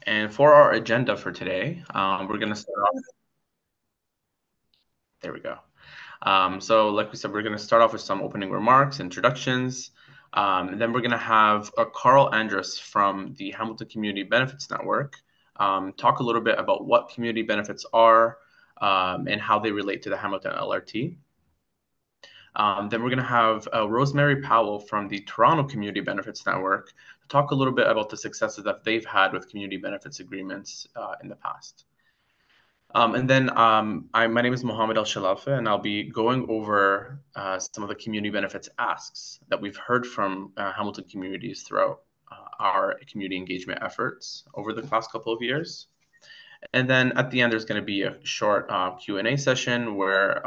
And for our agenda for today, we're going to start off. There we go. So like we said, we're going to start off with some opening remarks, introductions. And then we're going to have Carl Andrus from the Hamilton Community Benefits Network talk a little bit about what community benefits are and how they relate to the Hamilton LRT. Then we're going to have Rosemary Powell from the Toronto Community Benefits Network to talk a little bit about the successes that they've had with community benefits agreements in the past. And then my name is Mohammed Al Shalafa, and I'll be going over some of the community benefits asks that we've heard from Hamilton communities throughout our community engagement efforts over the past couple of years. And then at the end, there's going to be a short Q&A session where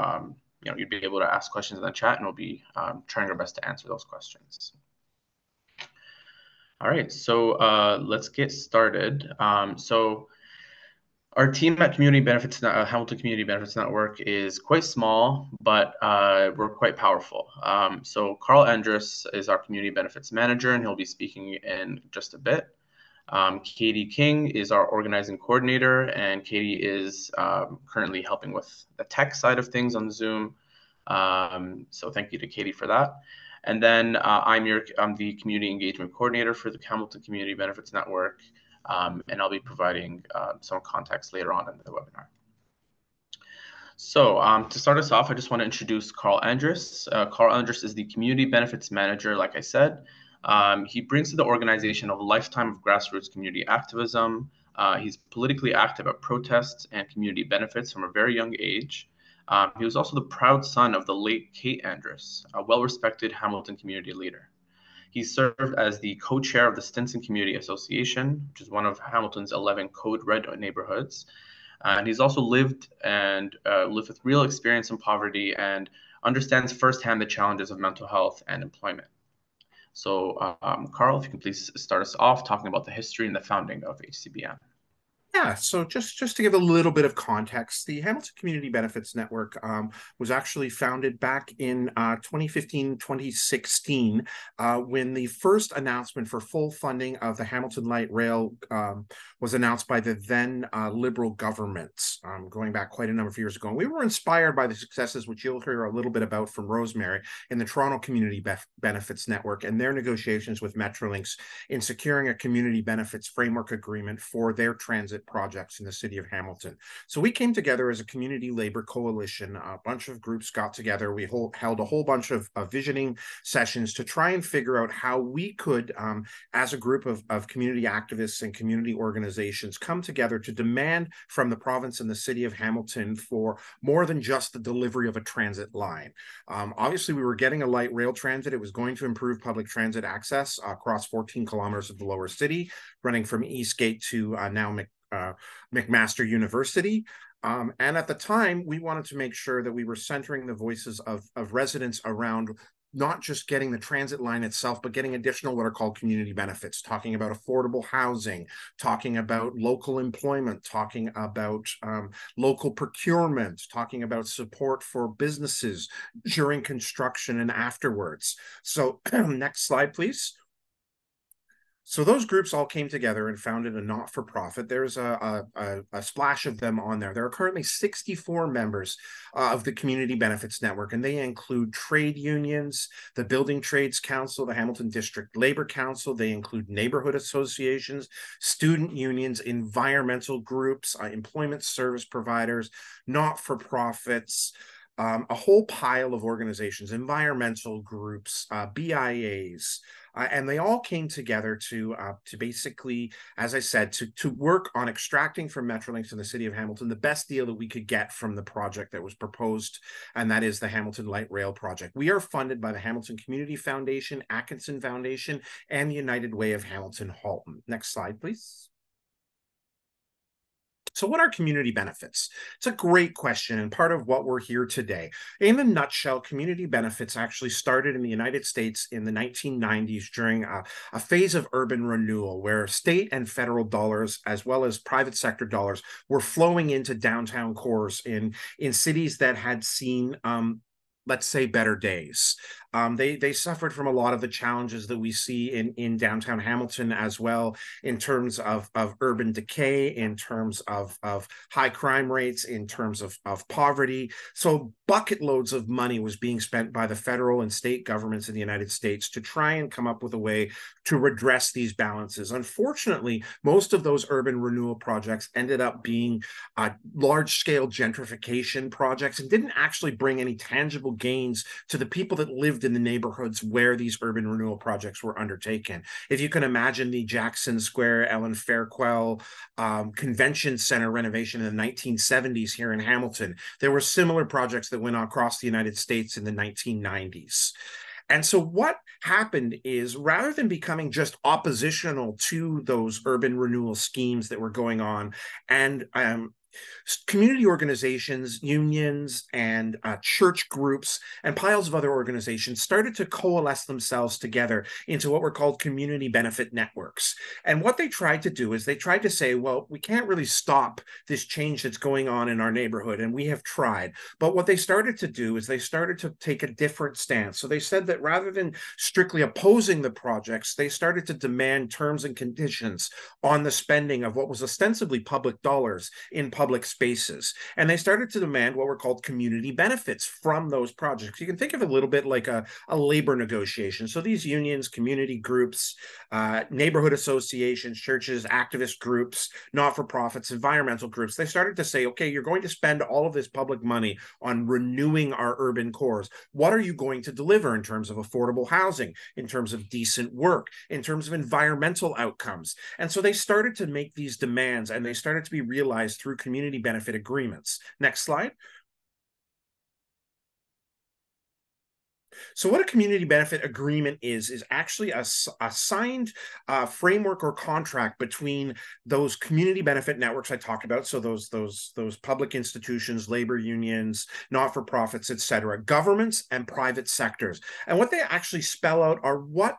you'd be able to ask questions in the chat, and we'll be trying our best to answer those questions. All right, so let's get started. Our team at Community Benefits, Hamilton Community Benefits Network is quite small, but we're quite powerful. So Carl Andrus is our Community Benefits Manager, and he'll be speaking in just a bit. Katie King is our organizing coordinator, and Katie is currently helping with the tech side of things on Zoom. So thank you to Katie for that. And then I'm the community engagement coordinator for the Hamilton Community Benefits Network, and I'll be providing some context later on in the webinar. So to start us off, I just want to introduce Carl Andrus. Carl Andrus is the Community Benefits Manager, like I said. He brings to the organization a lifetime of grassroots community activism. He's politically active at protests and community benefits from a very young age. He was also the proud son of the late Kate Andrus, a well-respected Hamilton community leader. He served as the co-chair of the Stinson Community Association, which is one of Hamilton's 11 Code Red neighborhoods. And he's also lived with real experience in poverty and understands firsthand the challenges of mental health and employment. So, Carl, if you can please start us off talking about the history and the founding of HCBN. Yeah, so just to give a little bit of context, the Hamilton Community Benefits Network was actually founded back in 2015, 2016, when the first announcement for full funding of the Hamilton Light Rail was announced by the then Liberal government, going back quite a number of years ago. And we were inspired by the successes, which you'll hear a little bit about from Rosemary, in the Toronto Community Benefits Network and their negotiations with Metrolinx in securing a community benefits framework agreement for their transit projects in the city of Hamilton. So we came together as a community labor coalition. A bunch of groups got together. We held a whole bunch of visioning sessions to try and figure out how we could, as a group of community activists and community organizations, come together to demand from the province and the city of Hamilton for more than just the delivery of a transit line. Obviously, we were getting a light rail transit. It was going to improve public transit access across 14 kilometers of the lower city, running from Eastgate to now McMaster University. And at the time, we wanted to make sure that we were centering the voices of residents around not just getting the transit line itself, but getting additional what are called community benefits, talking about affordable housing, talking about local employment, talking about local procurement, talking about support for businesses during construction and afterwards. So next slide, please. So those groups all came together and founded a not-for-profit. There's a splash of them on there. There are currently 64 members of the Community Benefits Network, and they include trade unions, the Building Trades Council, the Hamilton District Labor Council. They include neighborhood associations, student unions, environmental groups, employment service providers, not-for-profits, a whole pile of organizations, environmental groups, BIAs, and they all came together to basically, as I said, to work on extracting from Metrolinx in the city of Hamilton the best deal that we could get from the project that was proposed, and that is the Hamilton Light Rail project. We are funded by the Hamilton Community Foundation, Atkinson Foundation, and the United Way of Hamilton Halton. Next slide, please. So what are community benefits? It's a great question and part of what we're here today. In a nutshell, community benefits actually started in the United States in the 1990s during a phase of urban renewal where state and federal dollars, as well as private sector dollars, were flowing into downtown cores in cities that had seen let's say, better days. They suffered from a lot of the challenges that we see in downtown Hamilton as well, in terms of urban decay, in terms of high crime rates, in terms of poverty. So bucket loads of money was being spent by the federal and state governments in the United States to try and come up with a way to redress these balances. Unfortunately, most of those urban renewal projects ended up being large-scale gentrification projects and didn't actually bring any tangible gains to the people that lived in the neighborhoods where these urban renewal projects were undertaken. If you can imagine the Jackson Square, Ellen Fairquell Convention Center renovation in the 1970s here in Hamilton, there were similar projects that went across the United States in the 1990s. And so what happened is, rather than becoming just oppositional to those urban renewal schemes that were going on, and community organizations, unions, and church groups, and piles of other organizations started to coalesce themselves together into what were called community benefit networks. And what they tried to do is they tried to say, well, we can't really stop this change that's going on in our neighborhood, and we have tried. But what they started to do is they started to take a different stance. So they said that rather than strictly opposing the projects, they started to demand terms and conditions on the spending of what was ostensibly public dollars in public spaces. And they started to demand what were called community benefits from those projects. You can think of it a little bit like a labor negotiation. So these unions, community groups, neighborhood associations, churches, activist groups, not-for-profits, environmental groups, they started to say, okay, you're going to spend all of this public money on renewing our urban cores. What are you going to deliver in terms of affordable housing, in terms of decent work, in terms of environmental outcomes? And so they started to make these demands, and they started to be realized through community benefit agreements. Next slide. So what a community benefit agreement is actually a signed framework or contract between those community benefit networks I talked about. So those public institutions, labor unions, not-for-profits, et cetera, governments and private sectors. And what they actually spell out are what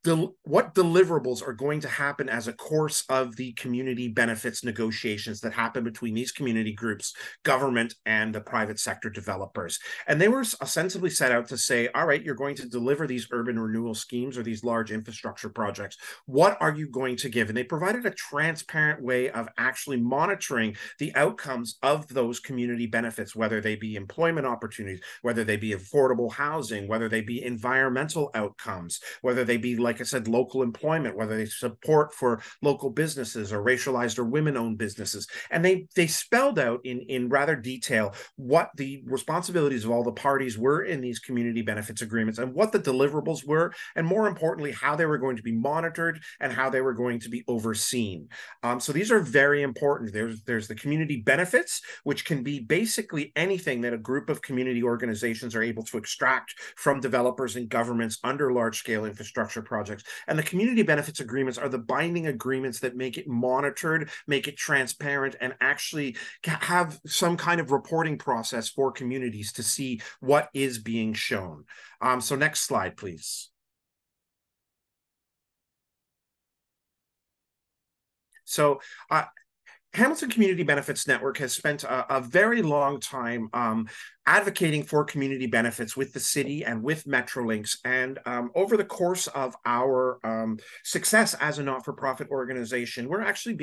deliverables are going to happen as a course of the community benefits negotiations that happen between these community groups, government, and the private sector developers. And they were ostensibly set out to say, all right, you're going to deliver these urban renewal schemes or these large infrastructure projects. What are you going to give? And they provided a transparent way of actually monitoring the outcomes of those community benefits, whether they be employment opportunities, whether they be affordable housing, whether they be environmental outcomes, whether they be, like I said, local employment, whether they support for local businesses or racialized or women-owned businesses. And they spelled out in rather detail what the responsibilities of all the parties were in these community benefits agreements, and what the deliverables were, and more importantly, how they were going to be monitored and how they were going to be overseen. So these are very important. There's the community benefits, which can be basically anything that a group of community organizations are able to extract from developers and governments under large-scale infrastructure projects. And the community benefits agreements are the binding agreements that make it monitored, make it transparent, and actually have some kind of reporting process for communities to see what is being shown. So next slide, please. So Hamilton Community Benefits Network has spent a very long time advocating for community benefits with the city and with Metrolinx. And over the course of our success as a not-for-profit organization, we're actually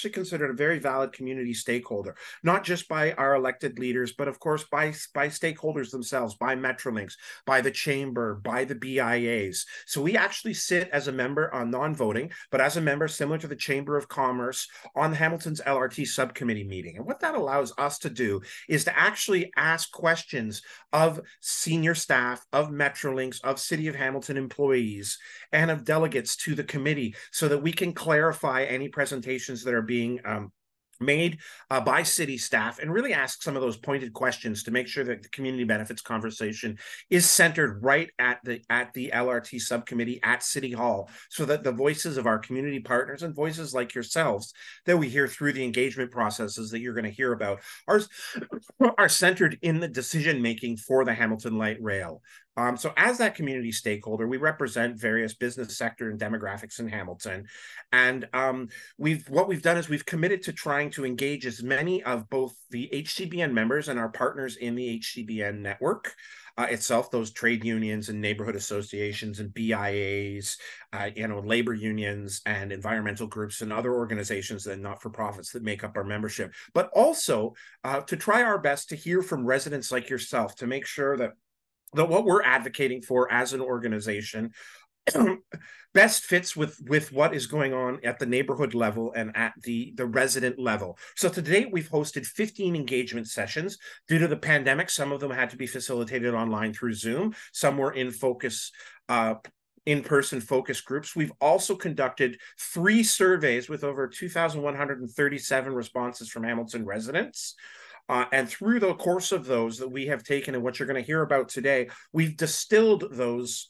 considered a very valid community stakeholder, not just by our elected leaders, but of course by stakeholders themselves, by Metrolinx, by the chamber, by the BIAs. So we actually sit as a member on non-voting, but as a member similar to the Chamber of Commerce on Hamilton's LRT subcommittee meeting. And what that allows us to do is to actually ask questions of senior staff, of Metrolinx, of City of Hamilton employees, and of delegates to the committee, so that we can clarify any presentations that are being made by city staff, and really ask some of those pointed questions to make sure that the community benefits conversation is centered right at the LRT subcommittee at City Hall, so that the voices of our community partners and voices like yourselves that we hear through the engagement processes that you're going to hear about are centered in the decision making for the Hamilton Light Rail. So as that community stakeholder, we represent various business sector and demographics in Hamilton. And what we've done is we've committed to trying to engage as many of both the HCBN members and our partners in the HCBN network itself, those trade unions and neighborhood associations and BIAs, labor unions and environmental groups and other organizations and not-for-profits that make up our membership, but also to try our best to hear from residents like yourself to make sure that what we're advocating for as an organization best fits with what is going on at the neighborhood level and at the resident level. So to date, we've hosted 15 engagement sessions. Due to the pandemic, some of them had to be facilitated online through Zoom. Some were in-person focus groups. We've also conducted 3 surveys with over 2,137 responses from Hamilton residents. And through the course of those that we have taken and what you're going to hear about today, we've distilled those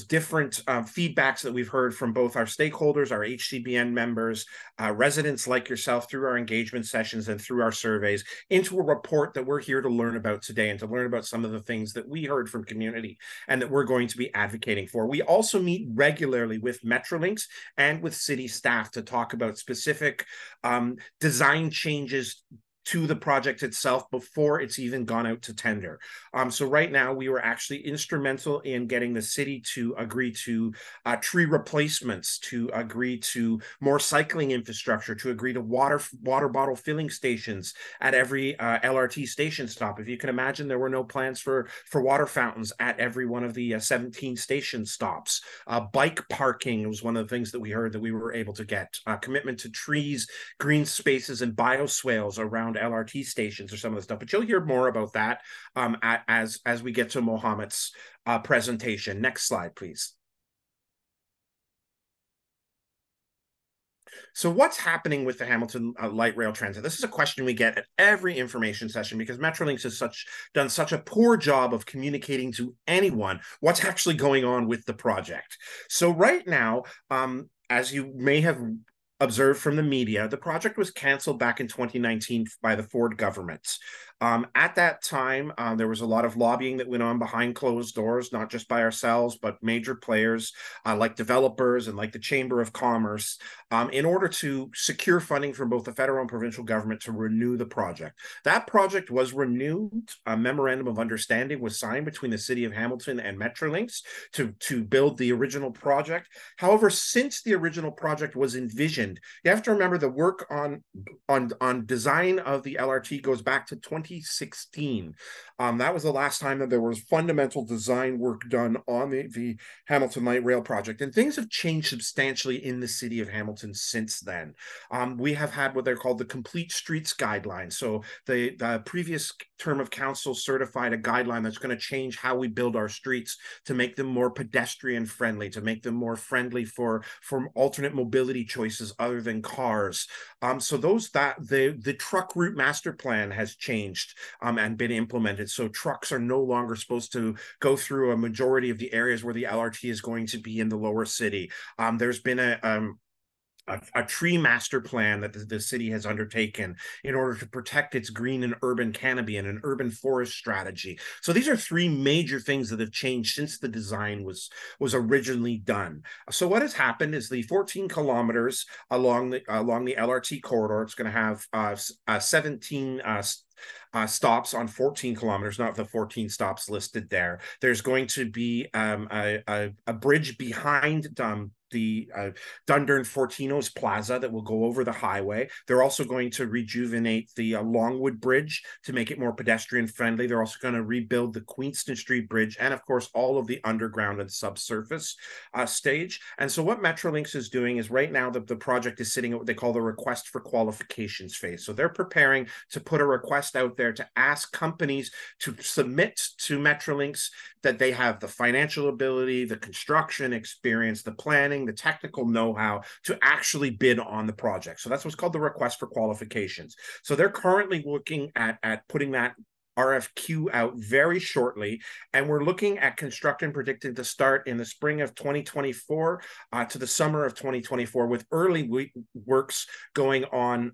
different feedbacks that we've heard from both our stakeholders, our HCBN members, residents like yourself through our engagement sessions and through our surveys into a report that we're here to learn about today and to learn about some of the things that we heard from community and that we're going to be advocating for. We also meet regularly with Metrolinx and with city staff to talk about specific design changes to the project itself before it's even gone out to tender. So right now, we were actually instrumental in getting the city to agree to tree replacements, to agree to more cycling infrastructure, to agree to water bottle filling stations at every LRT station stop. If you can imagine, there were no plans for water fountains at every one of the 17 station stops. Bike parking was one of the things that we heard that we were able to get. Commitment to trees, green spaces, and bioswales around LRT stations or some of the stuff, but you'll hear more about that as we get to Mohammed's presentation. Next slide, please. So what's happening with the Hamilton light rail transit? This is a question we get at every information session because Metrolinx has done such a poor job of communicating to anyone what's actually going on with the project. So right now, as you may have observed from the media, the project was canceled back in 2019 by the Ford government. At that time, there was a lot of lobbying that went on behind closed doors, not just by ourselves, but major players like developers and like the Chamber of Commerce, in order to secure funding from both the federal and provincial government to renew the project. That project was renewed. A memorandum of understanding was signed between the City of Hamilton and Metrolinx to build the original project. However, since the original project was envisioned, you have to remember the work on design of the LRT goes back to 2016. That was the last time that there was fundamental design work done on the Hamilton Light Rail project. And things have changed substantially in the city of Hamilton since then. We have had what they're called the Complete Streets Guidelines. So the previous term of council certified a guideline that's going to change how we build our streets to make them more pedestrian friendly, to make them more friendly for alternate mobility choices other than cars. So the truck route master plan has changed and been implemented. So trucks are no longer supposed to go through a majority of the areas where the LRT is going to be in the lower city. There's been a tree master plan that the city has undertaken in order to protect its green and urban canopy and an urban forest strategy. So these are 3 major things that have changed since the design was originally done. So what has happened is the 14 kilometers along the LRT corridor, it's going to have 17 stops on 14 kilometers, not the 14 stops listed there. There's going to be a bridge behind the Dundurn Fortino's Plaza that will go over the highway. They're also going to rejuvenate the Longwood Bridge to make it more pedestrian friendly. They're also going to rebuild the Queenston Street Bridge and, of course, all of the underground and subsurface stage. And so what Metrolinx is doing is right now the project is sitting at what they call the request for qualifications phase. So they're preparing to put a request out there to ask companies to submit to Metrolinx that they have the financial ability, the construction experience, the planning, the technical know-how to actually bid on the project. So that's what's called the request for qualifications. So they're currently looking at putting that RFQ out very shortly, and we're looking at construction predicted to start in the spring of 2024 to the summer of 2024, with early works going on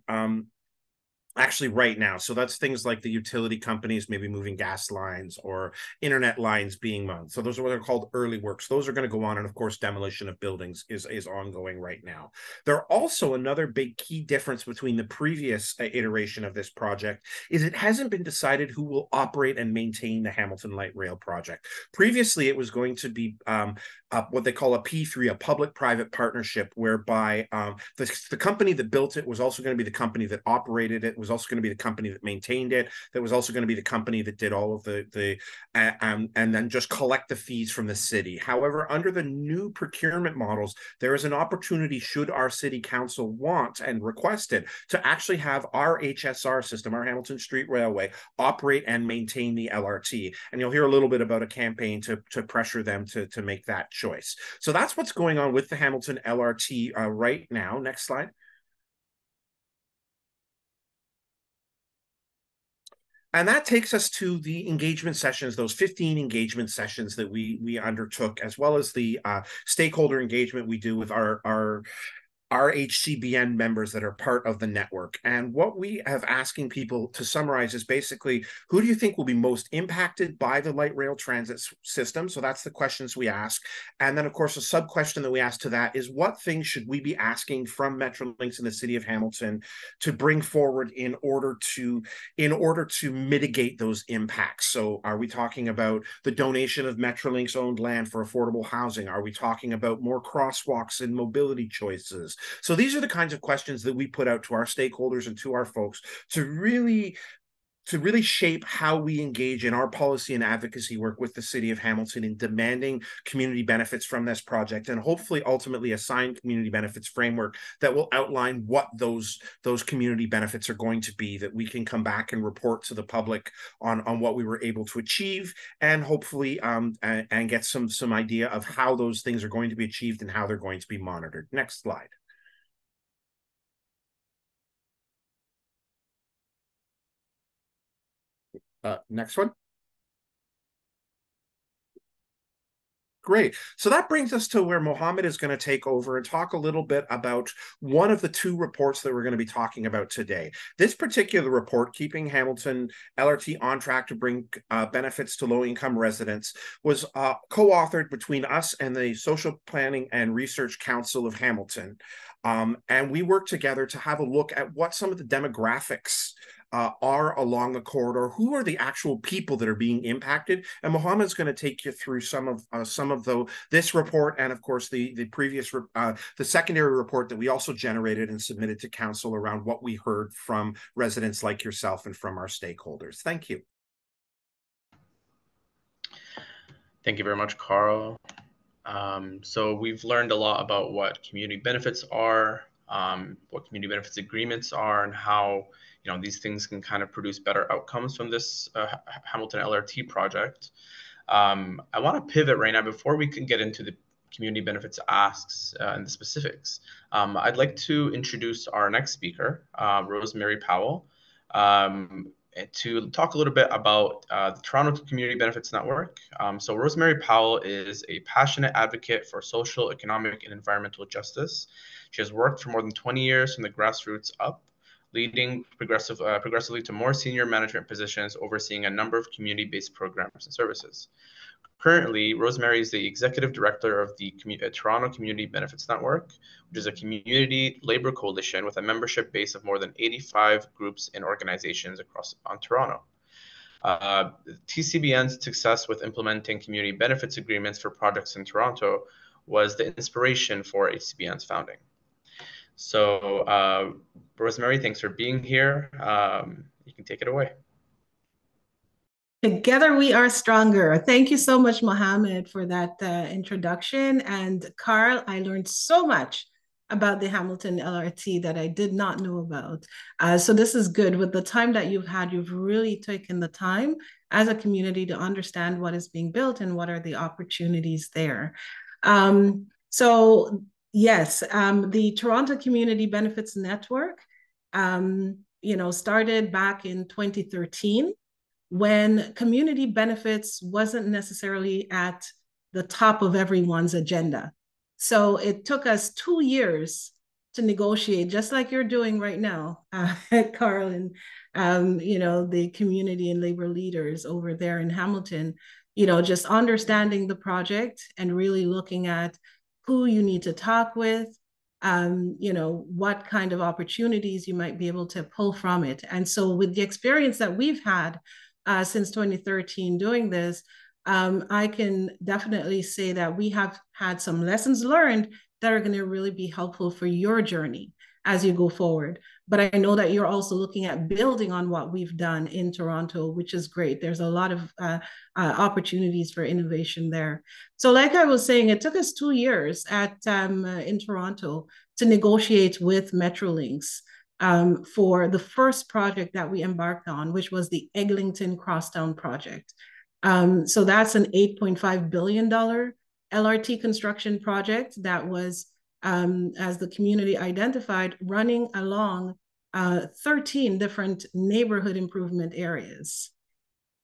actually right now. So that's things like the utility companies maybe moving gas lines or internet lines being moved. So those are what are called early works. Those are going to go on. And of course, demolition of buildings is ongoing right now. There are also another big key difference between the previous iteration of this project is it hasn't been decided who will operate and maintain the Hamilton Light Rail project. Previously, it was going to be what they call a P3, a public-private partnership, whereby the company that built it was also going to be the company that operated it, was also going to be the company that maintained it, that was also going to be the company that did all of and then just collect the fees from the city. However, under the new procurement models, there is an opportunity, should our city council want and request it, to actually have our HSR system, our Hamilton Street Railway, operate and maintain the LRT. And you'll hear a little bit about a campaign to pressure them to make that choice. So that's what's going on with the Hamilton LRT right now. Next slide. And that takes us to the engagement sessions, those 15 engagement sessions that we undertook, as well as the stakeholder engagement we do with our HCBN members that are part of the network. And what we have asking people to summarize is basically, who do you think will be most impacted by the light rail transit system? So that's the questions we ask. And then, of course, a sub question that we ask to that is, what things should we be asking from Metrolinx in the city of Hamilton to bring forward in order to mitigate those impacts? So are we talking about the donation of Metrolinx owned land for affordable housing? Are we talking about more crosswalks and mobility choices? So these are the kinds of questions that we put out to our stakeholders and to our folks to really shape how we engage in our policy and advocacy work with the city of Hamilton in demanding community benefits from this project, and hopefully ultimately assign community benefits framework that will outline what those community benefits are going to be, that we can come back and report to the public on what we were able to achieve, and hopefully and get some idea of how those things are going to be achieved and how they're going to be monitored. Next slide. Next one. Great. So that brings us to where Mohammed is going to take over and talk a little bit about one of the two reports that we're going to be talking about today. This particular report, Keeping Hamilton LRT on Track to Bring Benefits to Low-Income Residents, was co-authored between us and the Social Planning and Research Council of Hamilton. And we worked together to have a look at what some of the demographics are along the corridor. Who are the actual people that are being impacted? And Mohammed's going to take you through some of this report, and of course the previous the secondary report that we also generated and submitted to council around what we heard from residents like yourself and from our stakeholders. Thank you. Thank you very much, Carl. So we've learned a lot about what community benefits are, what community benefits agreements are, and how these things can kind of produce better outcomes from this Hamilton LRT project. I want to pivot right now before we can get into the community benefits asks and the specifics. I'd like to introduce our next speaker, Rosemary Powell, to talk a little bit about the Toronto Community Benefits Network. So Rosemary Powell is a passionate advocate for social, economic, and environmental justice. She has worked for more than 20 years from the grassroots up, leading progressively to more senior management positions, overseeing a number of community-based programs and services. Currently, Rosemary is the executive director of the Toronto Community Benefits Network, which is a community labor coalition with a membership base of more than 85 groups and organizations across Toronto. TCBN's success with implementing community benefits agreements for projects in Toronto was the inspiration for HCBN's founding. So, Rosemary, thanks for being here. You can take it away. Together we are stronger. Thank you so much, Mohammed, for that introduction. And Carl, I learned so much about the Hamilton LRT that I did not know about. So this is good. With the time that you've had, you've really taken the time as a community to understand what is being built and what are the opportunities there. So yes, the Toronto Community Benefits Network, started back in 2013 when community benefits wasn't necessarily at the top of everyone's agenda. So it took us 2 years to negotiate, just like you're doing right now, Carl, and the community and labor leaders over there in Hamilton, just understanding the project and really looking at who you need to talk with, what kind of opportunities you might be able to pull from it. And so with the experience that we've had since 2013 doing this, I can definitely say that we have had some lessons learned that are going to really be helpful for your journey as you go forward. But I know that you're also looking at building on what we've done in Toronto, which is great. There's a lot of opportunities for innovation there. So like I was saying, it took us 2 years in Toronto to negotiate with Metrolinx for the first project that we embarked on, which was the Eglinton Crosstown project. So that's an $8.5 billion LRT construction project that was, as the community identified, running along 13 different neighborhood improvement areas,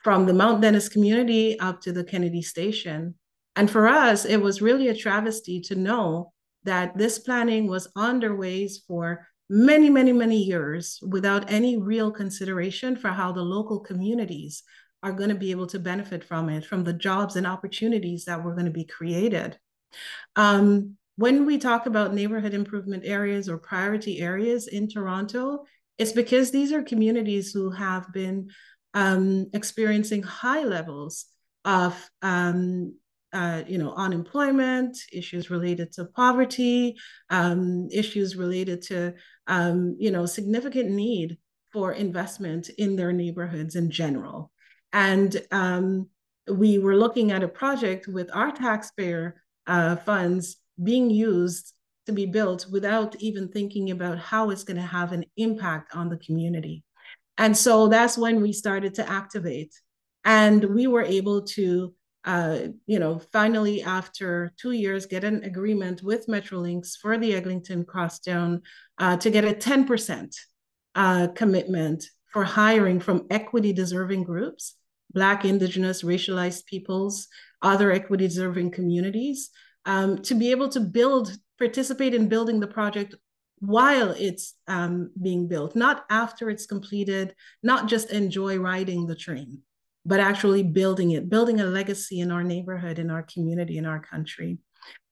from the Mount Dennis community up to the Kennedy Station. And for us, it was really a travesty to know that this planning was underway for many, many, many years without any real consideration for how the local communities are going to be able to benefit from it, from the jobs and opportunities that were going to be created. When we talk about neighborhood improvement areas or priority areas in Toronto, it's because these are communities who have been experiencing high levels of unemployment, issues related to poverty, issues related to significant need for investment in their neighborhoods in general. And we were looking at a project with our taxpayer funds being used to be built without even thinking about how it's going to have an impact on the community. And so that's when we started to activate. And we were able to, finally, after 2 years, get an agreement with Metrolinx for the Eglinton Crosstown to get a 10% commitment for hiring from equity deserving groups, Black, Indigenous, racialized peoples, other equity deserving communities, to be able to participate in building the project while it's being built, not after it's completed, not just enjoy riding the train, but actually building a legacy in our neighborhood, in our community, in our country.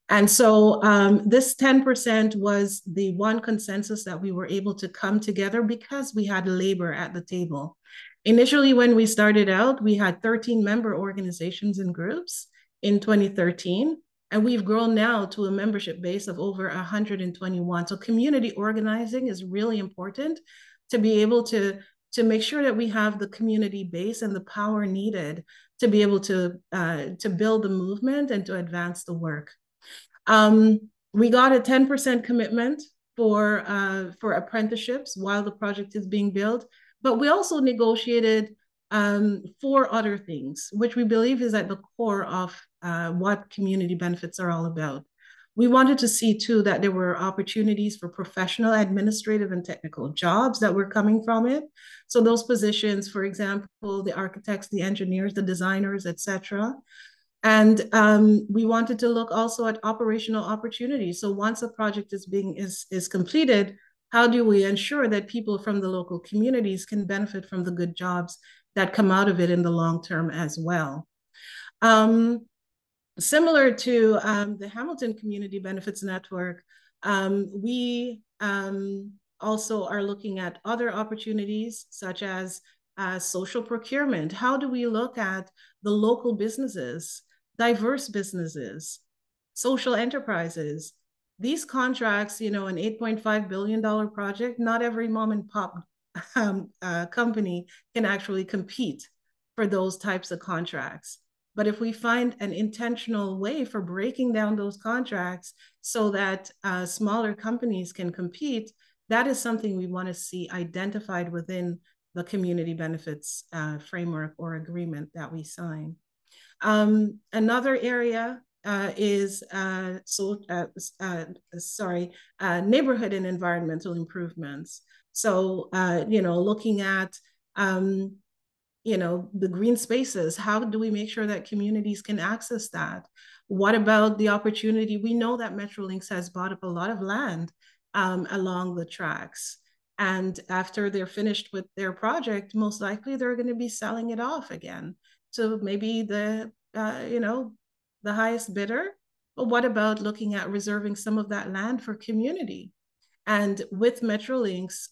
And so this 10% was the one consensus that we were able to come together because we had labor at the table. Initially, when we started out, we had 13 member organizations and groups in 2013. And we've grown now to a membership base of over 121. So community organizing is really important to be able to make sure that we have the community base and the power needed to be able to build the movement and to advance the work. We got a 10% commitment for apprenticeships while the project is being built, but we also negotiated 4 other things, which we believe is at the core of what community benefits are all about. We wanted to see too that there were opportunities for professional, administrative, and technical jobs that were coming from it. So those positions, for example, the architects, the engineers, the designers, etc. And we wanted to look also at operational opportunities. So once a project is completed, how do we ensure that people from the local communities can benefit from the good jobs that come out of it in the long term as well? Similar to the Hamilton Community Benefits Network, we also are looking at other opportunities such as social procurement. How do we look at the local businesses, diverse businesses, social enterprises? These contracts, an $8.5 billion project, not every mom and pop company can actually compete for those types of contracts. But if we find an intentional way for breaking down those contracts so that smaller companies can compete, that is something we want to see identified within the community benefits framework or agreement that we sign. Another area is neighborhood and environmental improvements. So, looking at the green spaces, how do we make sure that communities can access that? What about the opportunity? We know that Metrolinx has bought up a lot of land along the tracks. And after they're finished with their project, most likely they're going to be selling it off again. So maybe the highest bidder. But what about looking at reserving some of that land for community? And with Metrolinx,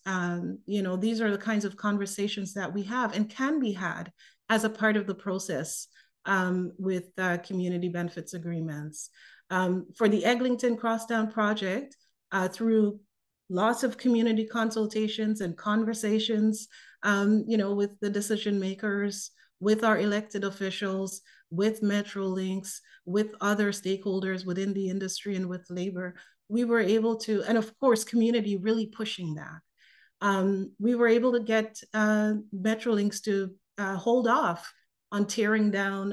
these are the kinds of conversations that we have and can be had as a part of the process with community benefits agreements. For the Eglinton Crosstown project, through lots of community consultations and conversations, with the decision makers, with our elected officials, with Metrolinx, with other stakeholders within the industry and with labor, we were able to, and of course, community really pushing that. We were able to get Metrolinx to hold off on tearing down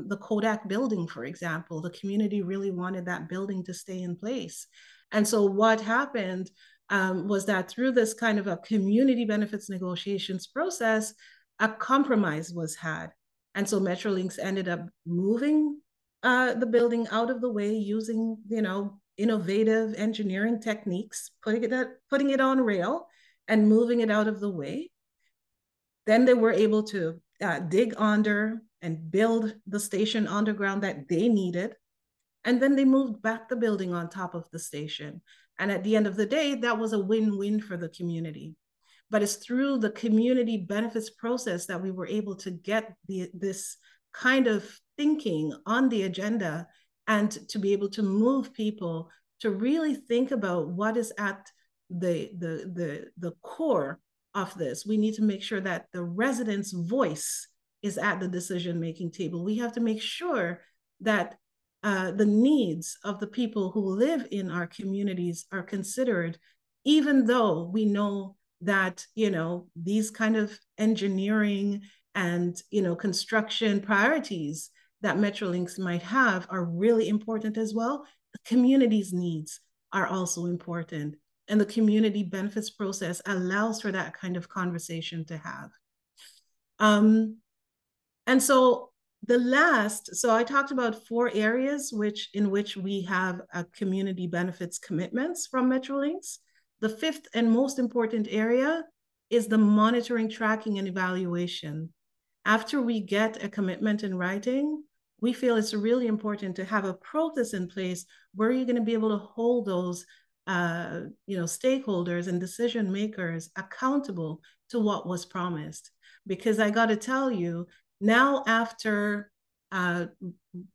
the Kodak building, for example. The community really wanted that building to stay in place. And so what happened was that through this kind of a community benefits negotiations process, a compromise was had. And so Metrolinx ended up moving the building out of the way using, innovative engineering techniques, putting it on rail and moving it out of the way. Then they were able to dig under and build the station underground that they needed. And then they moved back the building on top of the station. And at the end of the day, that was a win-win for the community. But it's through the community benefits process that we were able to get this kind of thinking on the agenda and to be able to move people to really think about what is at the core of this. We need to make sure that the residents' voice is at the decision-making table. We have to make sure that the needs of the people who live in our communities are considered, even though we know that, these kind of engineering and, construction priorities that Metrolinx might have are really important as well. The community's needs are also important. And the community benefits process allows for that kind of conversation to have. And so I talked about 4 areas in which we have community benefits commitments from Metrolinx. The 5th and most important area is the monitoring, tracking, and evaluation. After we get a commitment in writing, we feel it's really important to have a process in place where you're going to be able to hold those stakeholders and decision makers accountable to what was promised. Because I got to tell you, now after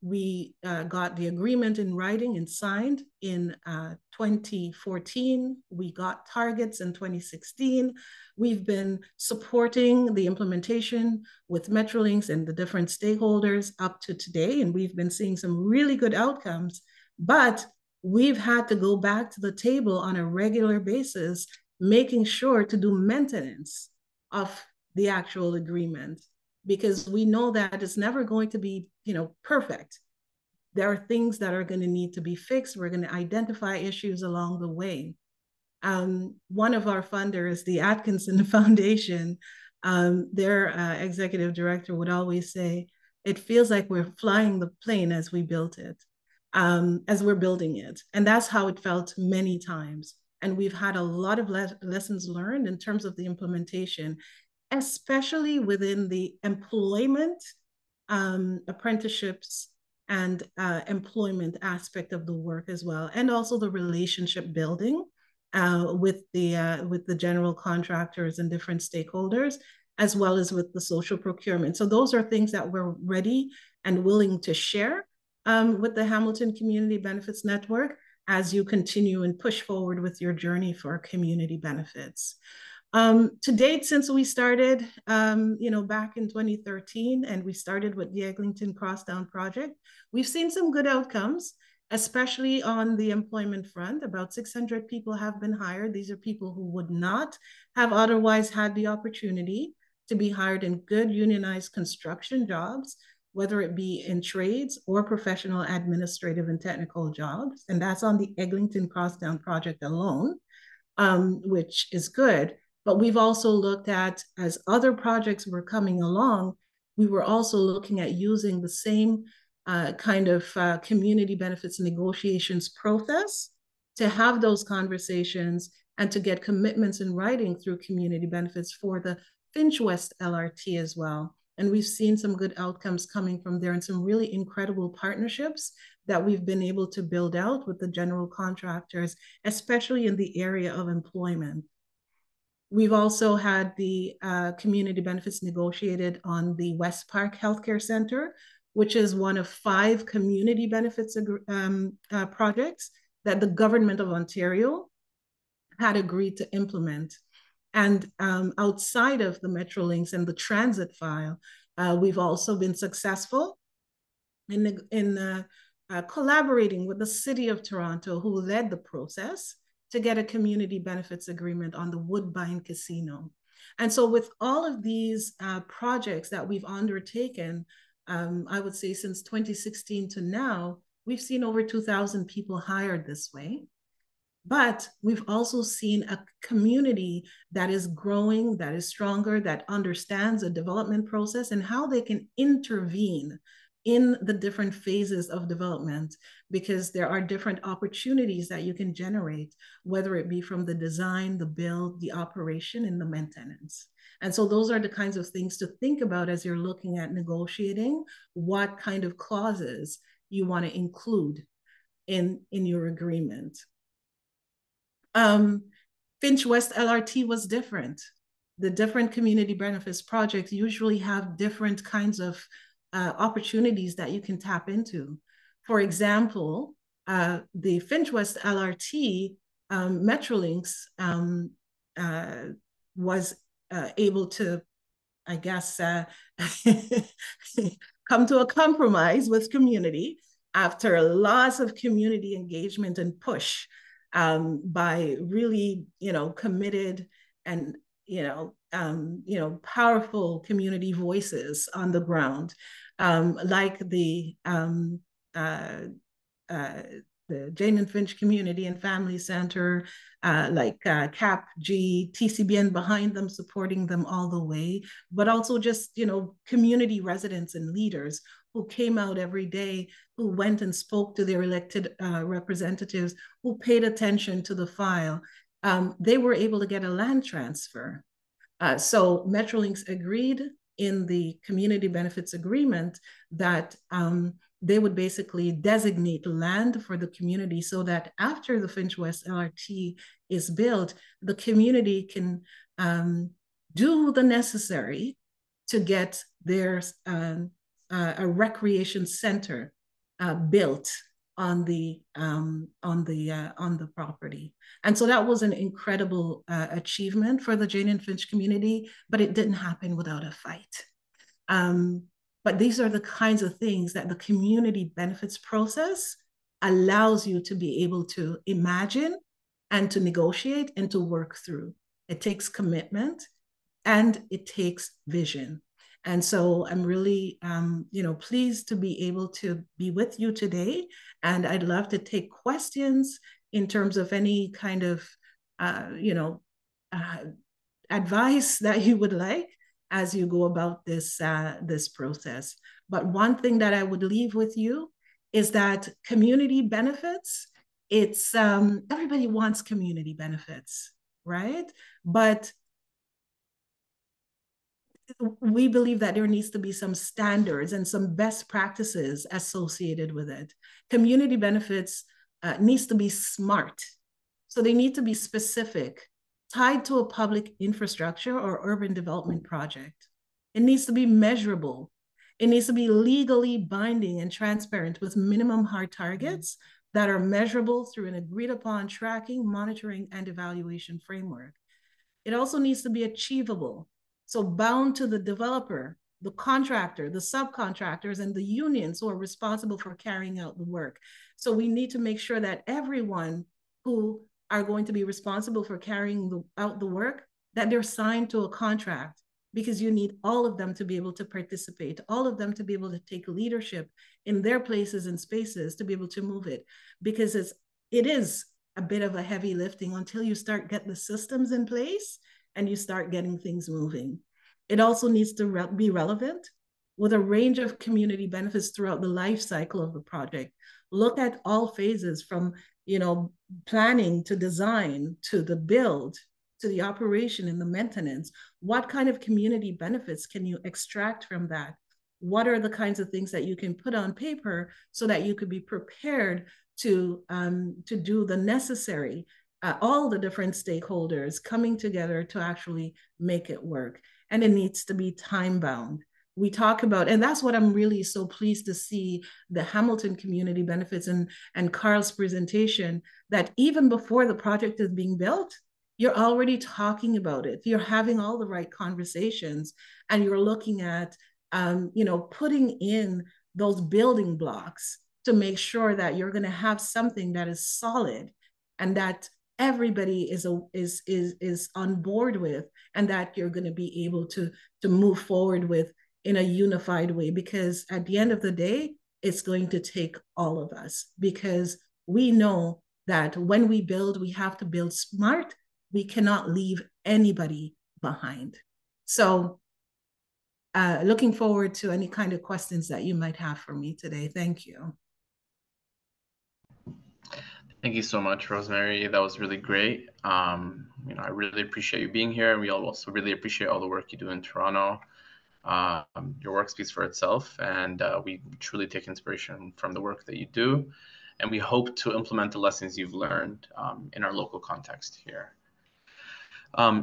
we got the agreement in writing and signed in 2014, we got targets in 2016. We've been supporting the implementation with Metrolinx and the different stakeholders up to today, and we've been seeing some really good outcomes. But we've had to go back to the table on a regular basis, making sure to do maintenance of the actual agreement, because we know that it's never going to be, perfect. There are things that are going to need to be fixed. We're going to identify issues along the way. One of our funders, the Atkinson Foundation, their executive director would always say, it feels like we're flying the plane as we built it. As we're building it. And that's how it felt many times. And we've had a lot of lessons learned in terms of the implementation, especially within the employment, apprenticeships, and employment aspect of the work as well, and also the relationship building with the general contractors and different stakeholders, as well as with the social procurement. So those are things that we're ready and willing to share with the Hamilton Community Benefits Network as you continue and push forward with your journey for community benefits. To date, since we started, back in 2013, and we started with the Eglinton Crosstown project, we've seen some good outcomes, especially on the employment front. About 600 people have been hired. These are people who would not have otherwise had the opportunity to be hired in good unionized construction jobs, whether it be in trades or professional administrative and technical jobs. And that's on the Eglinton Crosstown project alone, which is good. But we've also looked at, as other projects were coming along, we were also looking at using the same kind of community benefits negotiations process to have those conversations and to get commitments in writing through community benefits for the Finch West LRT as well. And we've seen some good outcomes coming from there and some really incredible partnerships that we've been able to build out with the general contractors, especially in the area of employment. We've also had the community benefits negotiated on the West Park Healthcare Center, which is one of 5 community benefits projects that the government of Ontario had agreed to implement. And outside of the Metrolinx and the transit file, we've also been successful in collaborating with the City of Toronto, who led the process to get a community benefits agreement on the Woodbine Casino. And so with all of these projects that we've undertaken, I would say since 2016 to now, we've seen over 2,000 people hired this way. But we've also seen a community that is growing, that is stronger, that understands the development process and how they can intervene in the different phases of development, because there are different opportunities that you can generate, whether it be from the design, the build, the operation, and the maintenance. And so those are the kinds of things to think about as you're looking at negotiating what kind of clauses you want to include in your agreement. Finch West LRT was different. The different community benefits projects usually have different kinds of opportunities that you can tap into. For example, the Finch West LRT Metrolinx was able to, I guess, come to a compromise with community after lots of community engagement and push by really, committed and, powerful community voices on the ground, like the Jane and Finch Community and Family Center, like CAPG, TCBN behind them, supporting them all the way, but also just, community residents and leaders who came out every day, who went and spoke to their elected representatives, who paid attention to the file. They were able to get a land transfer. So Metrolinx agreed in the community benefits agreement that they would basically designate land for the community so that after the Finch West LRT is built, the community can do the necessary to get their a recreation center built on the property. And so that was an incredible achievement for the Jane and Finch community, but it didn't happen without a fight. But these are the kinds of things that the community benefits process allows you to be able to imagine and to negotiate and to work through. It takes commitment and it takes vision. And so I'm really, pleased to be able to be with you today. And I'd love to take questions in terms of any kind of, advice that you would like as you go about this process. But one thing that I would leave with you is that community benefits, it's, everybody wants community benefits, right? But we believe that there needs to be some standards and some best practices associated with it. Community benefits needs to be smart. So they need to be specific, tied to a public infrastructure or urban development project. It needs to be measurable. It needs to be legally binding and transparent with minimum hard targets that are measurable through an agreed upon tracking, monitoring, and evaluation framework. It also needs to be achievable. So bound to the developer, the contractor, the subcontractors, and the unions who are responsible for carrying out the work. So we need to make sure that everyone who are going to be responsible for carrying out the work, that they're signed to a contract, because you need all of them to be able to participate, all of them to be able to take leadership in their places and spaces to be able to move it. Because it is a bit of a heavy lifting until you start getting the systems in place and you start getting things moving. It also needs to be relevant with a range of community benefits throughout the life cycle of the project. Look at all phases from you know, planning to design to the build to the operation and the maintenance, what kind of community benefits can you extract from that? What are the kinds of things that you can put on paper so that you could be prepared to do the necessary, all the different stakeholders coming together to actually make it work. And it needs to be time bound. We talk about, and that's what I'm really so pleased to see the Hamilton community benefits and Carl's presentation, that even before the project is being built, you're already talking about it. You're having all the right conversations, and you're looking at, putting in those building blocks to make sure that you're going to have something that is solid and that everybody is on board with, and that you're going to be able to move forward with in a unified way. Because at the end of the day, it's going to take all of us, because we know that when we build, we have to build smart. We cannot leave anybody behind. So looking forward to any kind of questions that you might have for me today. Thank you. Thank you so much, Rosemary. That was really great. I really appreciate you being here. We also really appreciate all the work you do in Toronto. Your work speaks for itself, and we truly take inspiration from the work that you do. And we hope to implement the lessons you've learned in our local context here.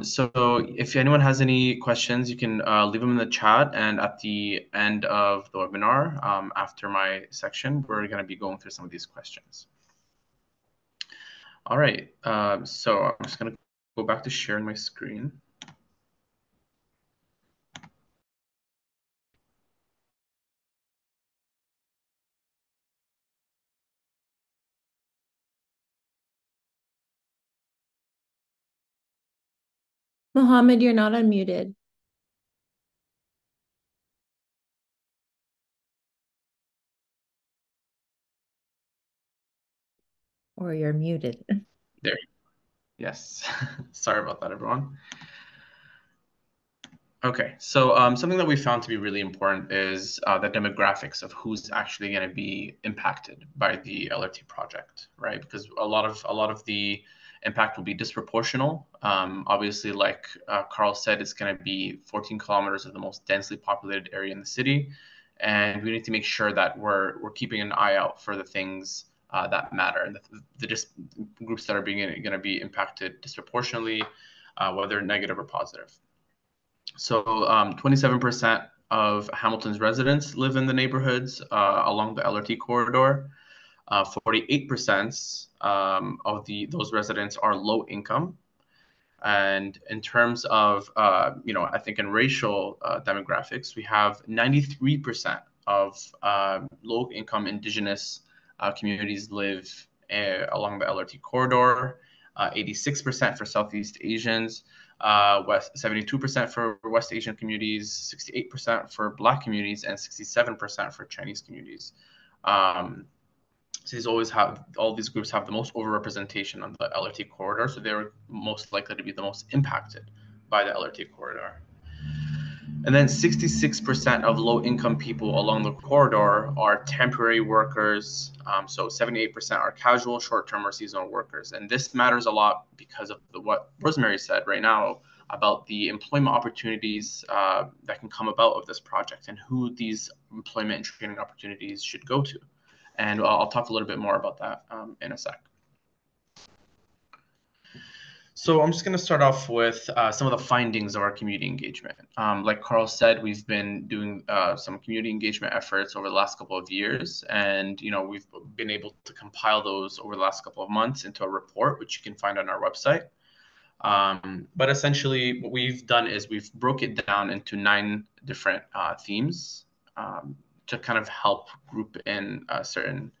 So if anyone has any questions, you can leave them in the chat. And at the end of the webinar, after my section, we're going to be going through some of these questions. All right, so I'm just going to go back to sharing my screen. Mohammed, you're not unmuted. Or you're muted. There. Yes. Sorry about that, everyone. Okay, so something that we found to be really important is the demographics of who's actually going to be impacted by the LRT project, right? Because a lot of the impact will be disproportional. Obviously, like Carl said, it's going to be 14 kilometers of the most densely populated area in the city, and we need to make sure that we're keeping an eye out for the things that matter, and the groups that are going to be impacted disproportionately, whether negative or positive. So 27% of Hamilton's residents live in the neighborhoods along the LRT corridor. 48% of those residents are low income. And in terms of, I think in racial demographics, we have 93% of low income Indigenous communities live along the LRT corridor, 86% for Southeast Asians, 72% for West Asian communities, 68% for Black communities, and 67% for Chinese communities. So all these groups have the most overrepresentation on the LRT corridor, so they're most likely to be the most impacted by the LRT corridor. And then 66% of low-income people along the corridor are temporary workers. So 78% are casual, short-term, or seasonal workers. And this matters a lot because of what Rosemary said right now about the employment opportunities that can come about of this project and who these employment and training opportunities should go to. And I'll talk a little bit more about that in a sec. So I'm just going to start off with some of the findings of our community engagement. Like Carl said, we've been doing some community engagement efforts over the last couple of years, and we've been able to compile those over the last couple of months into a report, which you can find on our website. But essentially, what we've done is we've broke it down into 9 different themes to kind of help group in certain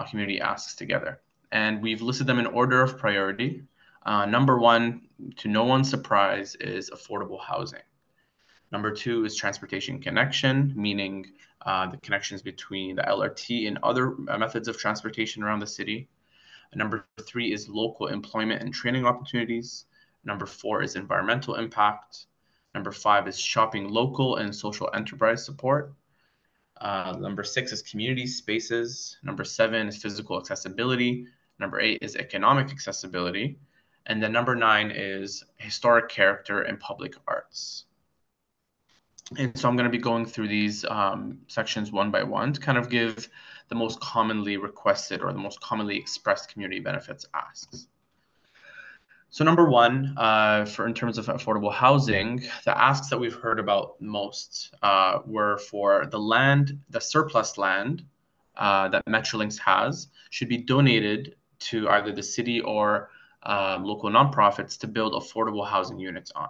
community asks together. And we've listed them in order of priority. Number 1, to no one's surprise, is affordable housing. Number 2 is transportation connection, meaning the connections between the LRT and other methods of transportation around the city. Number 3 is local employment and training opportunities. Number 4 is environmental impact. Number 5 is shopping local and social enterprise support. Number 6 is community spaces. Number 7 is physical accessibility. Number 8 is economic accessibility. And then number 9 is historic character and public arts. And so I'm going to be going through these sections one by one to kind of give the most commonly requested or the most commonly expressed community benefits asks. So number one, in terms of affordable housing, the asks that we've heard about most were for the surplus land that Metrolinx has should be donated to either the city or local nonprofits to build affordable housing units on.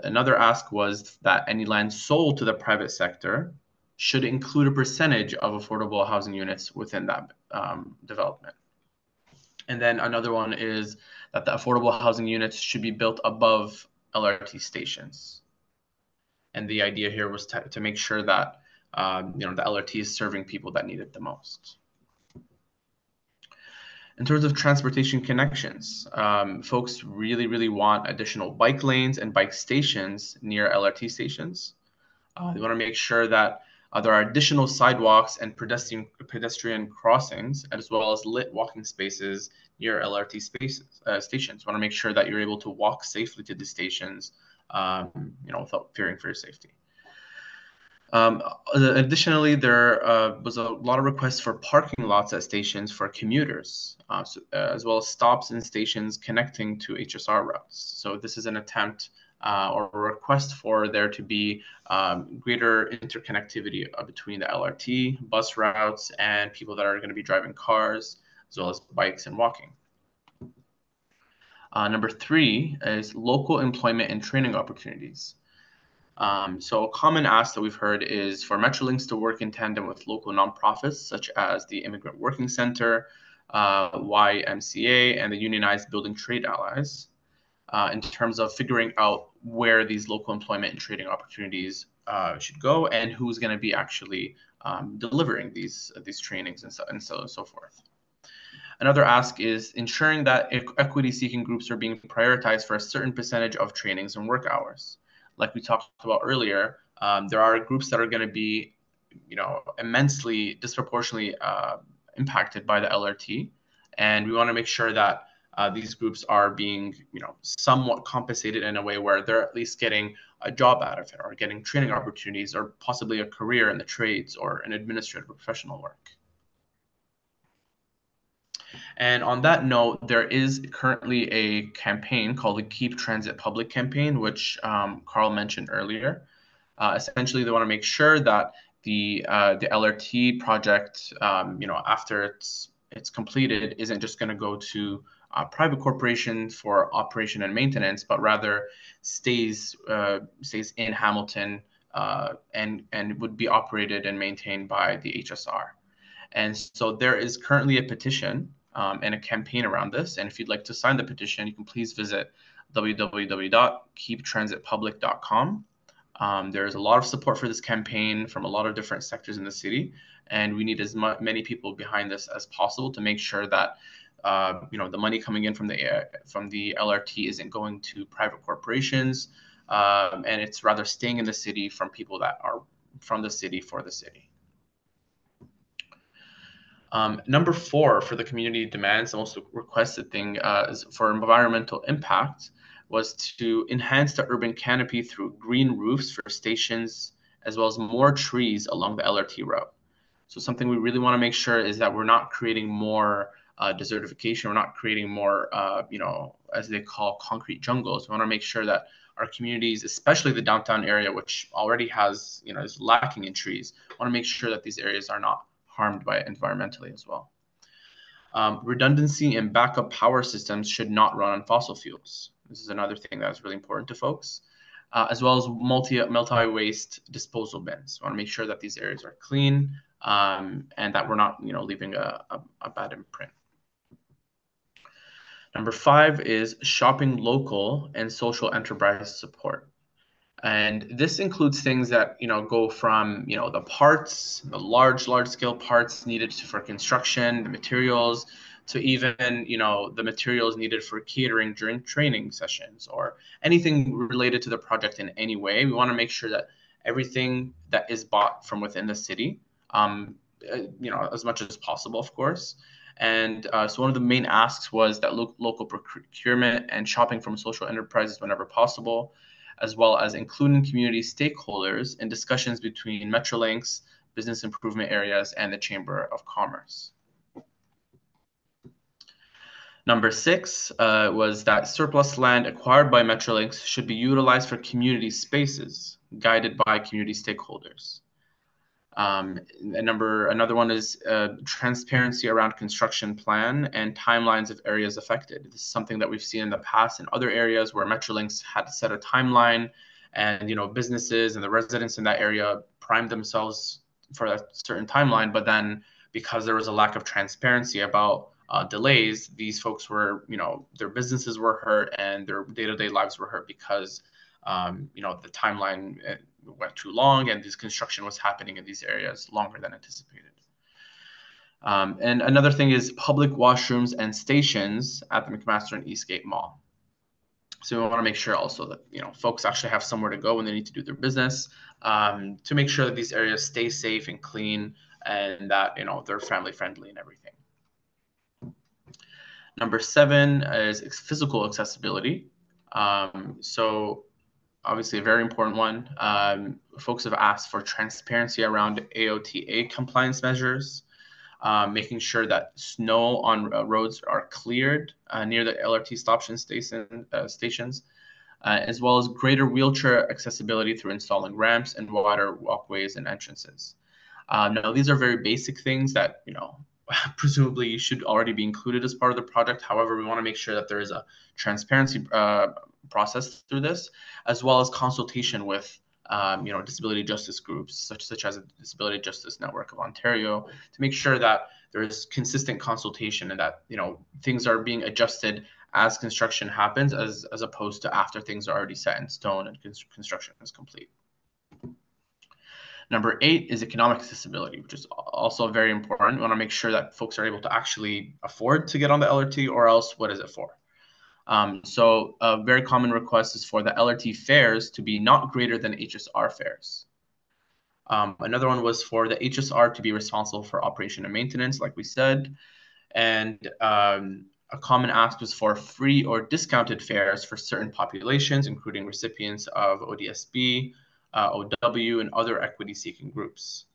Another ask was that any land sold to the private sector should include a percentage of affordable housing units within that development. And then another one is that the affordable housing units should be built above LRT stations. And the idea here was to make sure that the LRT is serving people that need it the most. In terms of transportation connections, folks really, really want additional bike lanes and bike stations near LRT stations. They want to make sure that there are additional sidewalks and pedestrian crossings, as well as lit walking spaces near LRT stations. Want to make sure that you're able to walk safely to the stations, without fearing for your safety. Additionally, there was a lot of requests for parking lots at stations for commuters, as well as stops and stations connecting to HSR routes. So this is an attempt or a request for there to be greater interconnectivity between the LRT, bus routes, and people that are going to be driving cars, as well as bikes and walking. Number 3 is local employment and training opportunities. So a common ask that we've heard is for Metrolinx to work in tandem with local nonprofits such as the Immigrant Working Center, YMCA, and the Unionized Building Trade Allies in terms of figuring out where these local employment and trading opportunities should go and who's going to be actually delivering these trainings and so on and so forth. Another ask is ensuring that equity-seeking groups are being prioritized for a certain percentage of trainings and work hours. Like we talked about earlier, there are groups that are going to be, immensely, disproportionately impacted by the LRT, and we want to make sure that these groups are being, somewhat compensated in a way where they're at least getting a job out of it, or getting training opportunities, or possibly a career in the trades or an administrative or professional work. And on that note, there is currently a campaign called the Keep Transit Public campaign, which Carl mentioned earlier. Essentially, they want to make sure that the LRT project, after it's completed, isn't just going to go to private corporation for operation and maintenance, but rather stays in Hamilton and would be operated and maintained by the HSR. And so there is currently a petition and a campaign around this. And if you'd like to sign the petition, you can please visit www.keeptransitpublic.com. There's a lot of support for this campaign from a lot of different sectors in the city, and we need as many people behind this as possible to make sure that the money coming in from the LRT isn't going to private corporations, and it's rather staying in the city from people that are from the city for the city. Number 4 for the community demands, the most requested thing is for environmental impact, was to enhance the urban canopy through green roofs for stations, as well as more trees along the LRT route. So something we really want to make sure is that we're not creating more desertification. We're not creating more, as they call concrete jungles. We want to make sure that our communities, especially the downtown area, which already has, is lacking in trees, want to make sure that these areas are not harmed by it environmentally as well. Redundancy and backup power systems should not run on fossil fuels. This is another thing that is really important to folks, as well as multi-waste disposal bins. We want to make sure that these areas are clean and that we're not, leaving a bad imprint. Number 5 is shopping local and social enterprise support. And this includes things that, go from, the parts, the large scale parts needed for construction, the materials, to even, the materials needed for catering during training sessions or anything related to the project in any way. We want to make sure that everything that is bought from within the city, as much as possible, of course, And so one of the main asks was that local procurement and shopping from social enterprises whenever possible, as well as including community stakeholders in discussions between Metrolinx, business improvement areas, and the Chamber of Commerce. Number 6 was that surplus land acquired by Metrolinx should be utilized for community spaces, guided by community stakeholders. Another one is transparency around construction plan and timelines of areas affected. This is something that we've seen in the past in other areas where Metrolinx had to set a timeline, and businesses and the residents in that area primed themselves for a certain timeline, but then because there was a lack of transparency about delays, these folks were, their businesses were hurt and their day-to-day lives were hurt because the timeline went too long and this construction was happening in these areas longer than anticipated. And another thing is public washrooms and stations at the McMaster and Eastgate Mall. So we want to make sure also that folks actually have somewhere to go when they need to do their business, to make sure that these areas stay safe and clean and that they're family friendly and everything. Number 7 is physical accessibility. So obviously a very important one. Folks have asked for transparency around AOTA compliance measures, making sure that snow on roads are cleared near the LRT stations, as well as greater wheelchair accessibility through installing ramps and wider walkways and entrances. Now, these are very basic things that, presumably should already be included as part of the project. However, we want to make sure that there is a transparency process through this, as well as consultation with disability justice groups such as the Disability Justice Network of Ontario, to make sure that there is consistent consultation and that things are being adjusted as construction happens, as opposed to after things are already set in stone and construction is complete. Number 8 is economic accessibility, which is also very important. We want to make sure that folks are able to actually afford to get on the LRT, or else what is it for? So a very common request is for the LRT fares to be not greater than HSR fares. Another one was for the HSR to be responsible for operation and maintenance, like we said. And a common ask was for free or discounted fares for certain populations, including recipients of ODSP, OW, and other equity-seeking groups.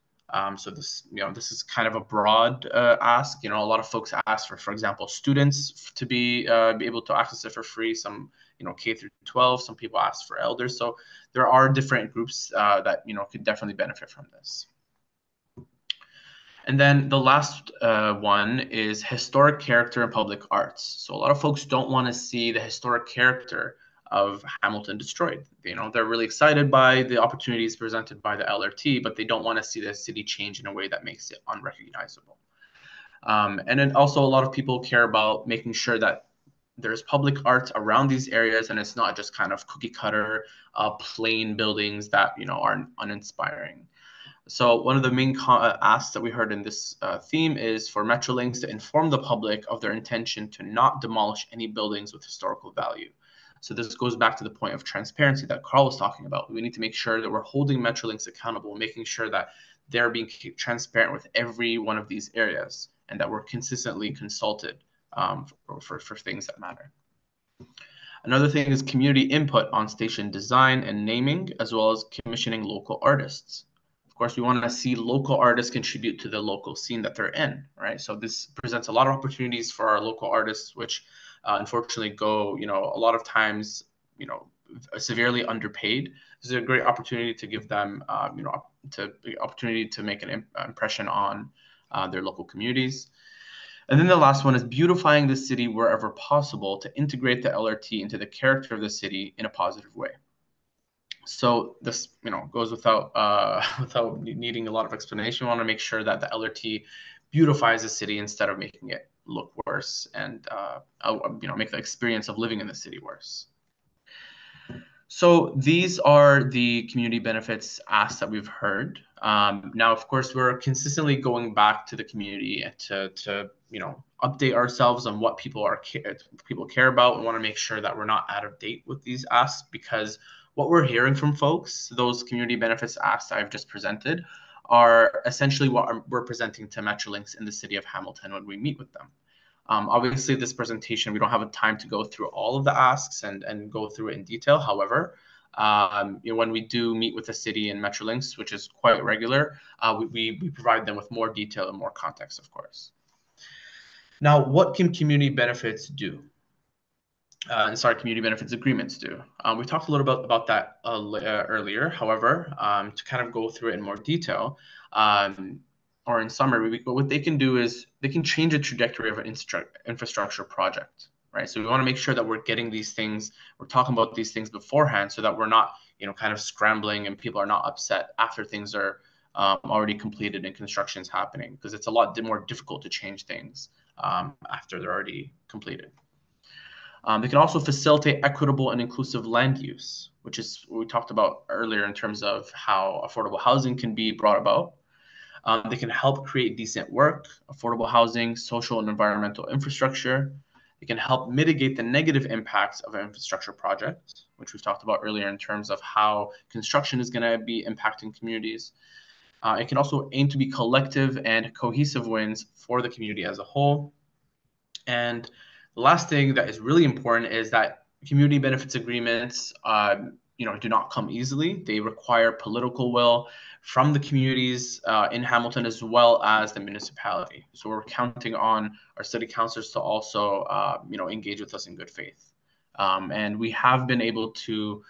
So this is kind of a broad ask. A lot of folks ask for example, students to be able to access it for free. Some, K through 12. Some people ask for elders. So there are different groups that could definitely benefit from this. And then the last one is historic character and public arts. So a lot of folks don't want to see the historic character of Hamilton destroyed. They're really excited by the opportunities presented by the LRT, but they don't want to see the city change in a way that makes it unrecognizable. And then also a lot of people care about making sure that there's public art around these areas, and it's not just kind of cookie cutter, plain buildings that are uninspiring. So one of the main asks that we heard in this theme is for Metrolinx to inform the public of their intention to not demolish any buildings with historical value. So this goes back to the point of transparency that Carl was talking about. We need to make sure that we're holding Metrolinx accountable, making sure that they're being transparent with every one of these areas, and that we're consistently consulted for things that matter. Another thing is community input on station design and naming, as well as commissioning local artists. Of course, we want to see local artists contribute to the local scene that they're in, right? So this presents a lot of opportunities for our local artists, which unfortunately go, a lot of times, severely underpaid. This is a great opportunity to give them, the opportunity to make an impression on their local communities. And then the last one is beautifying the city wherever possible to integrate the LRT into the character of the city in a positive way. So this, goes without needing a lot of explanation. We want to make sure that the LRT beautifies the city instead of making it look worse and make the experience of living in the city worse. So these are the community benefits asks that we've heard. Now, of course, we're consistently going back to the community to update ourselves on what people care about. We want to make sure that we're not out of date with these asks, because what we're hearing from folks, those community benefits asks I've just presented, are essentially what we're presenting to Metrolinx in the city of Hamilton when we meet with them. Obviously, this presentation, we don't have a time to go through all of the asks and go through it in detail. However, when we do meet with the city and Metrolinx, which is quite regular, we provide them with more detail and more context, of course. Now, what can community benefits do? Community benefits agreements do. We talked a little bit about that earlier. However, to kind of go through it in more detail, or in summary, what they can do is they can change the trajectory of an infrastructure project, right? So we want to make sure that we're getting these things, we're talking about these things beforehand, so that we're not, kind of scrambling and people are not upset after things are already completed and construction is happening, because it's a lot more difficult to change things after they're already completed. They can also facilitate equitable and inclusive land use, which is what we talked about earlier in terms of how affordable housing can be brought about. They can help create decent work, affordable housing, social and environmental infrastructure. They can help mitigate the negative impacts of an infrastructure project, which we've talked about earlier in terms of how construction is going to be impacting communities. It can also aim to be collective and cohesive wins for the community as a whole. And the last thing that is really important is that community benefits agreements, do not come easily. They require political will from the communities in Hamilton as well as the municipality. So we're counting on our city councilors to also, engage with us in good faith. And we have been able to,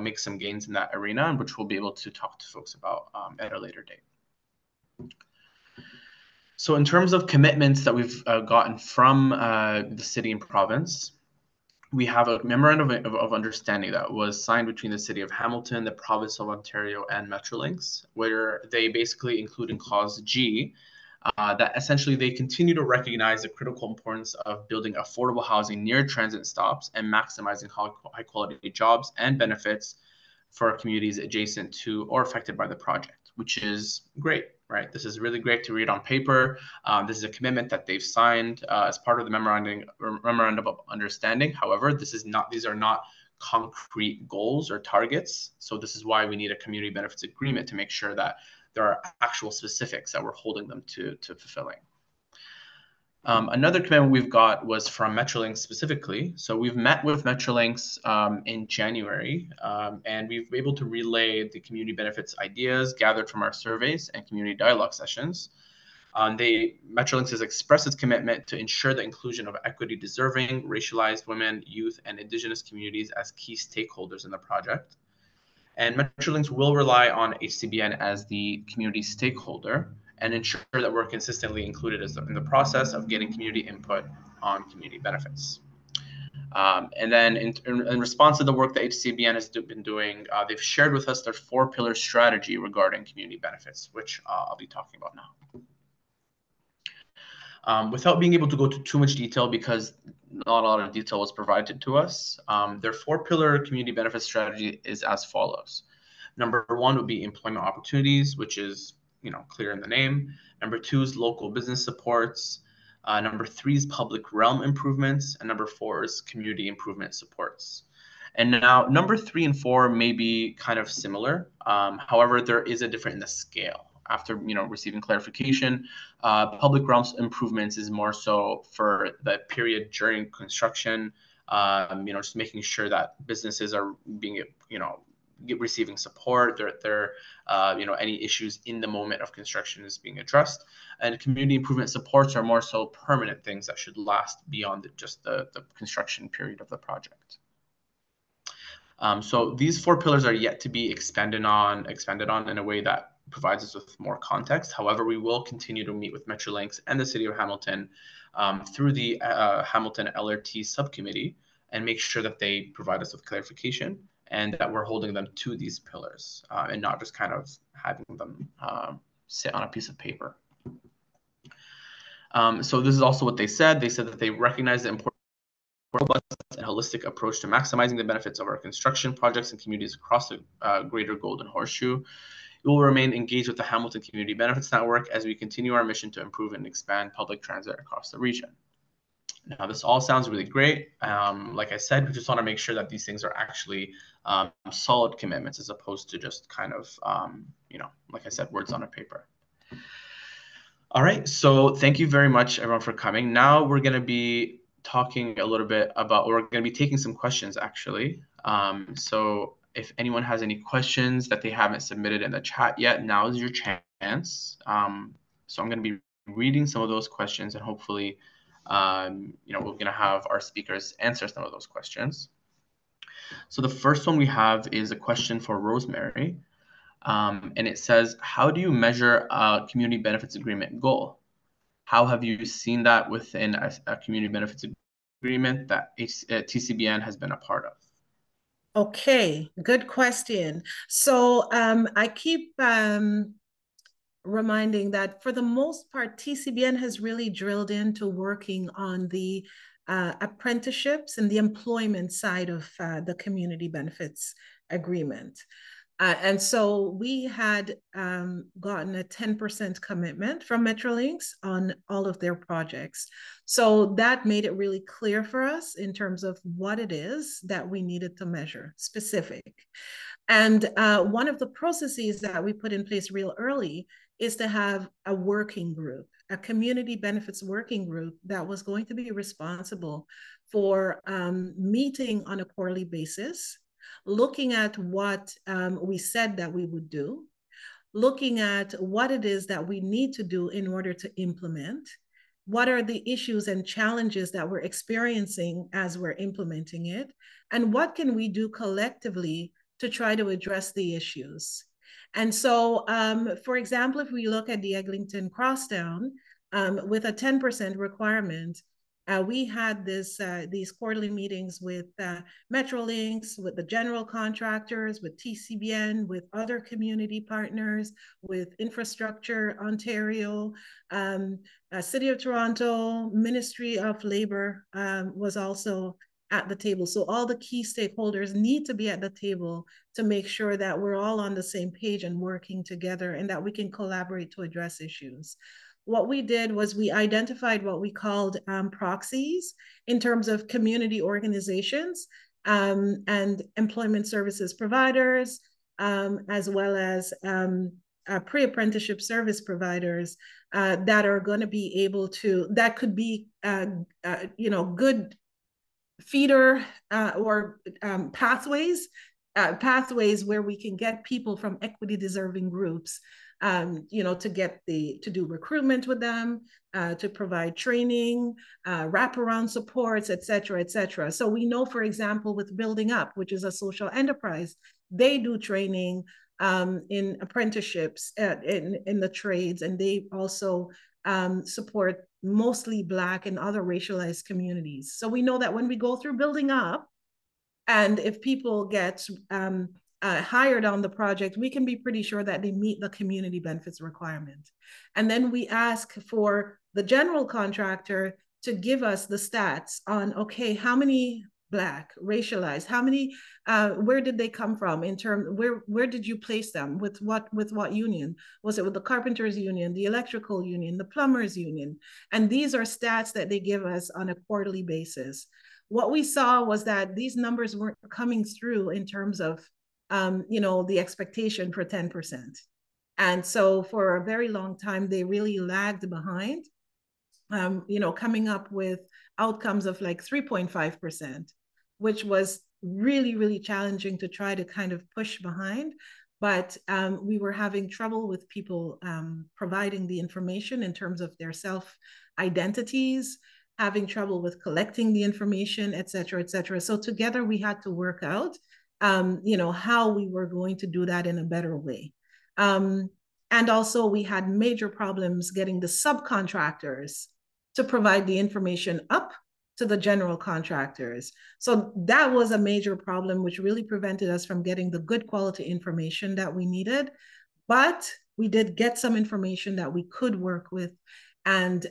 make some gains in that arena, which we'll be able to talk to folks about at a later date. So in terms of commitments that we've gotten from the city and province, we have a memorandum of understanding that was signed between the city of Hamilton, the province of Ontario, and Metrolinx, where they basically include in clause G that essentially they continue to recognize the critical importance of building affordable housing near transit stops and maximizing high quality jobs and benefits for communities adjacent to or affected by the project, which is great. Right. This is really great to read on paper. This is a commitment that they've signed as part of the memorandum of understanding. However, these are not concrete goals or targets. So this is why we need a community benefits agreement to make sure that there are actual specifics that we're holding them to fulfilling. Another commitment we've got was from Metrolinx specifically. So we've met with Metrolinx in January, and we've been able to relay the community benefits ideas gathered from our surveys and community dialogue sessions. Metrolinx has expressed its commitment to ensure the inclusion of equity-deserving, racialized women, youth, and Indigenous communities as key stakeholders in the project. And Metrolinx will rely on HCBN as the community stakeholder and ensure that we're consistently included in the process of getting community input on community benefits. And then in response to the work that HCBN has been doing, they've shared with us their 4-pillar strategy regarding community benefits, which I'll be talking about now. Without being able to go to too much detail because not a lot of detail was provided to us, their 4-pillar community benefits strategy is as follows. Number 1 would be employment opportunities, which is clear in the name. Number 2 is local business supports. Number 3 is public realm improvements. And number 4 is community improvement supports. And now number 3 and 4 may be kind of similar. However, there is a difference in the scale. After receiving clarification, public realms improvements is more so for the period during construction. Just making sure that businesses are being receiving support. Any issues in the moment of construction is being addressed. And community improvement supports are more so permanent things that should last beyond just the construction period of the project. So these 4 pillars are yet to be expanded on in a way that provides us with more context. However, we will continue to meet with Metrolinx and the City of Hamilton through the Hamilton LRT subcommittee and make sure that they provide us with clarification and that we're holding them to these pillars and not just kind of having them sit on a piece of paper. So this is also what they said. They said that they recognize the importance of a robust and holistic approach to maximizing the benefits of our construction projects and communities across the greater Golden Horseshoe. We will remain engaged with the Hamilton Community Benefits Network as we continue our mission to improve and expand public transit across the region. Now, this all sounds really great. Like I said, we just want to make sure that these things are actually solid commitments as opposed to just kind of, like I said, words on a paper. All right, so thank you very much, everyone, for coming. Now we're going to be talking a little bit about, we're going to be taking some questions, actually. So if anyone has any questions that they haven't submitted in the chat yet, now is your chance. So I'm going to be reading some of those questions, and hopefully, we're going to have our speakers answer some of those questions. So the first one we have is a question for Rosemary. And it says, how do you measure a community benefits agreement goal? How have you seen that within a community benefits agreement that TCBN has been a part of? Okay, good question. So I keep reminding that for the most part, TCBN has really drilled into working on the apprenticeships and the employment side of the community benefits agreement. And so we had gotten a 10% commitment from Metrolinx on all of their projects. So that made it really clear for us in terms of what it is that we needed to measure, specific. And one of the processes that we put in place real early is to have a working group, a community benefits working group that was going to be responsible for meeting on a quarterly basis, looking at what we said that we would do, looking at what it is that we need to do in order to implement, what are the issues and challenges that we're experiencing as we're implementing it, and what can we do collectively to try to address the issues. And so, for example, if we look at the Eglinton Crosstown with a 10% requirement, we had these quarterly meetings with Metrolinx, with the general contractors, with TCBN, with other community partners, with Infrastructure Ontario, City of Toronto, Ministry of Labor was also at the table. So all the key stakeholders need to be at the table to make sure that we're all on the same page and working together and that we can collaborate to address issues. What we did was we identified what we called proxies in terms of community organizations and employment services providers, as well as pre-apprenticeship service providers that are going to be able to, that could be, good feeder or pathways where we can get people from equity deserving groups, to do recruitment with them, to provide training, wraparound supports, et cetera, et cetera. So we know, for example, with Building Up, which is a social enterprise, they do training in apprenticeships in the trades, and they also support mostly Black and other racialized communities. So we know that when we go through Building Up, and if people get hired on the project, we can be pretty sure that they meet the community benefits requirement. And then we ask for the general contractor to give us the stats on, okay, how many Black, racialized, how many, where did they come from in terms, where did you place them? With what union? Was it with the carpenters union, the electrical union, the plumbers union? And these are stats that they give us on a quarterly basis. What we saw was that these numbers weren't coming through in terms of, the expectation for 10%. And so for a very long time, they really lagged behind, coming up with outcomes of like 3.5%, which was really, really challenging to try to kind of push behind. But we were having trouble with people providing the information in terms of their self-identities, having trouble with collecting the information, et cetera, et cetera. So together we had to work out, how we were going to do that in a better way. And also we had major problems getting the subcontractors to provide the information up to the general contractors. So that was a major problem, which really prevented us from getting the good quality information that we needed. But we did get some information that we could work with. And,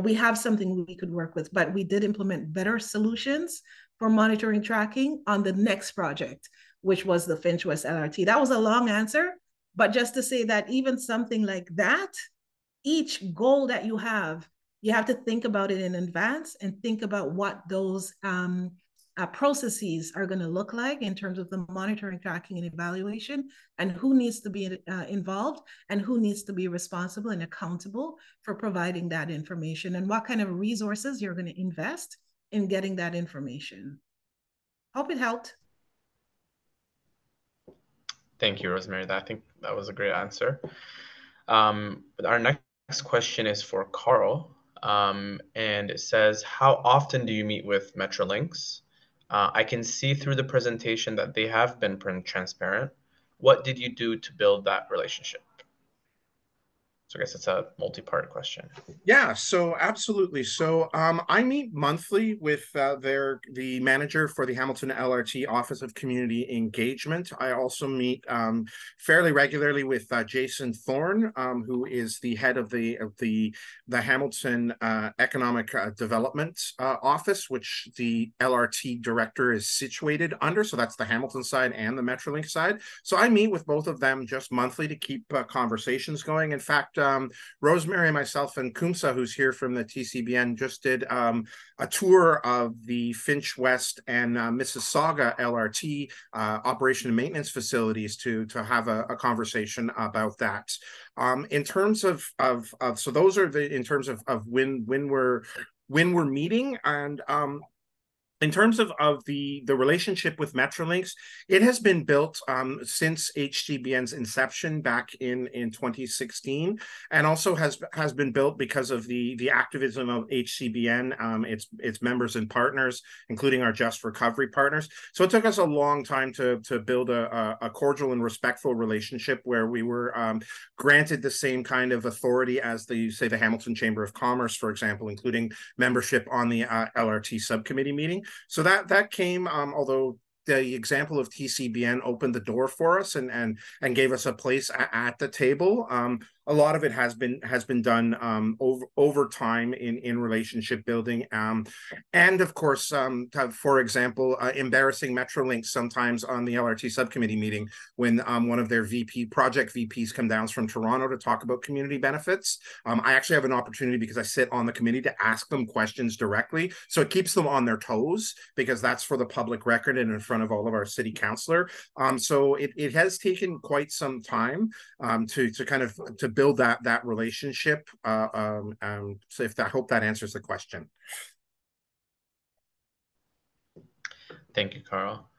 we have something we could work with, but we did implement better solutions for monitoring tracking on the next project, which was the Finch West LRT. That was a long answer, but just to say that even something like that, each goal that you have You have to think about it in advance and think about what those processes are going to look like in terms of the monitoring, tracking, and evaluation, and who needs to be involved and who needs to be responsible and accountable for providing that information, and what kind of resources you're going to invest in getting that information. Hope it helped. Thank you, Rosemary. I think that was a great answer. Our next question is for Carl, and it says, how often do you meet with Metrolinx? I can see through the presentation that they have been transparent. What did you do to build that relationship? So I guess it's a multi-part question. Yeah, so absolutely. So I meet monthly with the manager for the Hamilton LRT Office of Community Engagement. I also meet fairly regularly with Jason Thorne, who is the head of the Hamilton Economic Development Office, which the LRT director is situated under. So that's the Hamilton side and the Metrolink side. So I meet with both of them just monthly to keep conversations going. In fact, Rosemary, myself, and Kumsa, who's here from the TCBN, just did a tour of the Finch West and Mississauga LRT operation and maintenance facilities to have a conversation about that. In terms of so those are in terms of when we're meeting. And in terms of the relationship with Metrolinx, it has been built since HCBN's inception back in 2016, and also has been built because of the activism of HCBN, its members and partners, including our Just Recovery partners. So it took us a long time to build a cordial and respectful relationship where we were granted the same kind of authority as the Hamilton Chamber of Commerce, for example, including membership on the LRT subcommittee meeting. So that came, although the example of TCBN opened the door for us and gave us a place at the table. A lot of it has been done over time in relationship building, and of course, for example, embarrassing Metrolinx sometimes on the LRT subcommittee meeting when one of their project VPs come down from Toronto to talk about community benefits. I actually have an opportunity, because I sit on the committee, to ask them questions directly, so it keeps them on their toes, because that's for the public record and in front of all of our city councillor. So it has taken quite some time to kind of build that relationship. So I hope that answers the question. Thank you, Carl.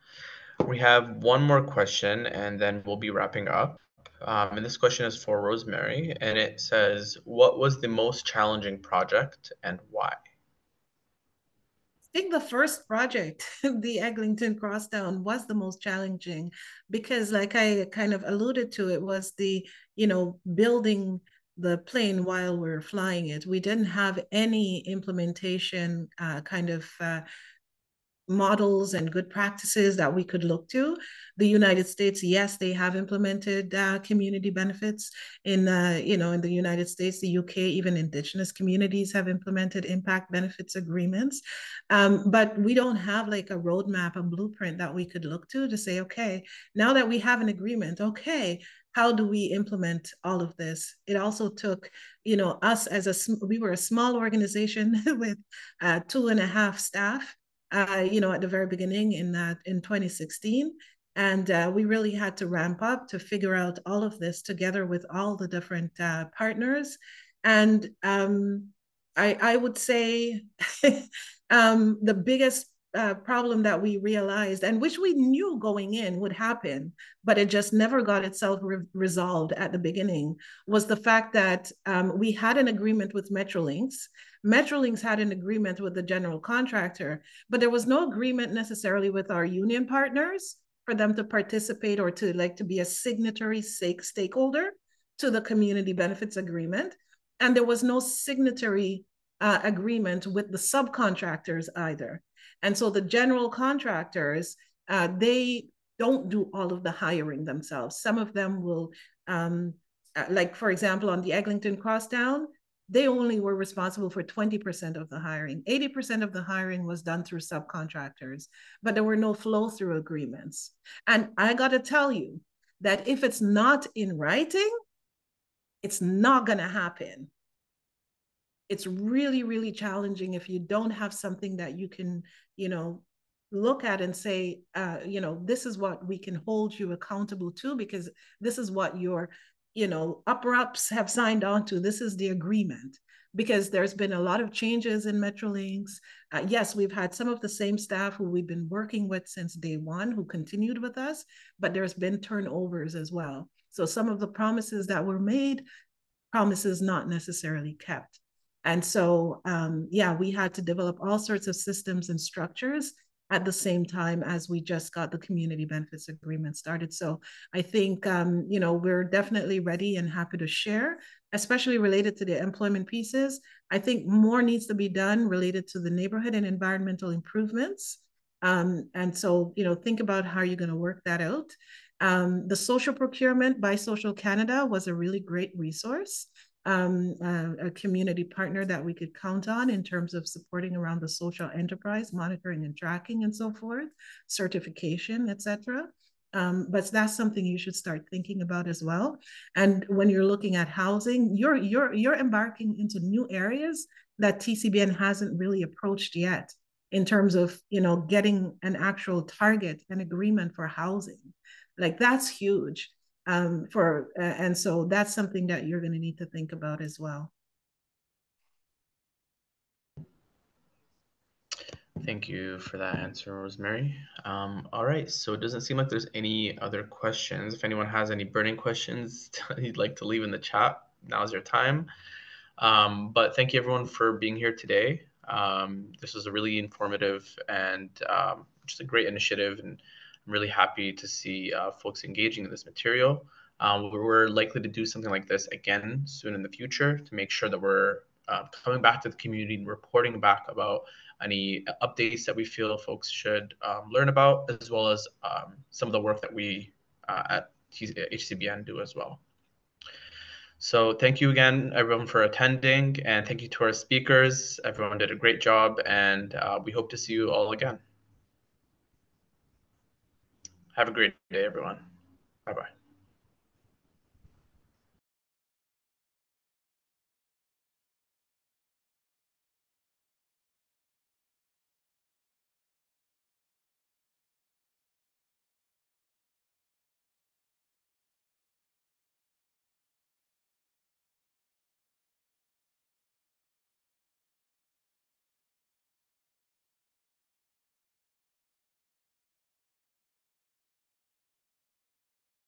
We have one more question, and then we'll be wrapping up. And this question is for Rosemary, and it says, what was the most challenging project and why? I think the first project, the Eglinton Crosstown, was the most challenging because, like I kind of alluded to, it was the, building the plane while we're flying it. We didn't have any implementation models and good practices that we could look to. The United States, yes, they have implemented community benefits in in the United States, the UK, even Indigenous communities have implemented impact benefits agreements. But we don't have like a roadmap, a blueprint that we could look to say, okay, now that we have an agreement, okay, how do we implement all of this? It also took, us we were a small organization with 2.5 staff. At the very beginning in 2016. And we really had to ramp up to figure out all of this together with all the different partners. And I would say the biggest problem that we realized, and which we knew going in would happen, but it just never got itself resolved at the beginning, was the fact that we had an agreement with Metrolinx. Metrolinx had an agreement with the general contractor, but there was no agreement necessarily with our union partners for them to participate or to be a signatory stakeholder to the community benefits agreement. And there was no signatory agreement with the subcontractors either. And so the general contractors, they don't do all of the hiring themselves. Some of them will, like for example, on the Eglinton Crosstown, they only were responsible for 20% of the hiring. 80% of the hiring was done through subcontractors, but there were no flow-through agreements. And I got to tell you that if it's not in writing, it's not going to happen. it's really, really challenging if you don't have something that you can, you know, look at and say, you know, this is what we can hold you accountable to, because this is what your, you know, upper ups have signed on to. This is the agreement. Because there's been a lot of changes in Metrolinx. Yes, we've had some of the same staff who we've been working with since day one who continued with us, but there's been turnovers as well. So some of the promises that were made, promises not necessarily kept. And so, yeah, we had to develop all sorts of systems and structures at the same time as we just got the community benefits agreement started. So I think, you know, we're definitely ready and happy to share, especially related to the employment pieces. I think more needs to be done related to the neighborhood and environmental improvements. And so, you know, think about how you're going to work that out. The social procurement by Social Canada was a really great resource, a community partner that we could count on in terms of supporting around the social enterprise, monitoring and tracking and so forth, certification, etc. But that's something you should start thinking about as well. And when you're looking at housing, you're embarking into new areas that TCBN hasn't really approached yet in terms of, you know, getting an actual target and agreement for housing. Like that's huge. And so that's something that you're going to need to think about as well. Thank you for that answer, Rosemary. All right, so it doesn't seem like there's any other questions. If anyone has any burning questions you'd like to leave in the chat, now's your time. But thank you everyone for being here today. This was a really informative and just a great initiative, and I'm really happy to see folks engaging in this material. We're likely to do something like this again soon in the future to make sure that we're coming back to the community and reporting back about any updates that we feel folks should learn about, as well as some of the work that we at HCBN do as well. So thank you again, everyone, for attending, and thank you to our speakers. Everyone did a great job, and we hope to see you all again. Have a great day, everyone. Bye-bye.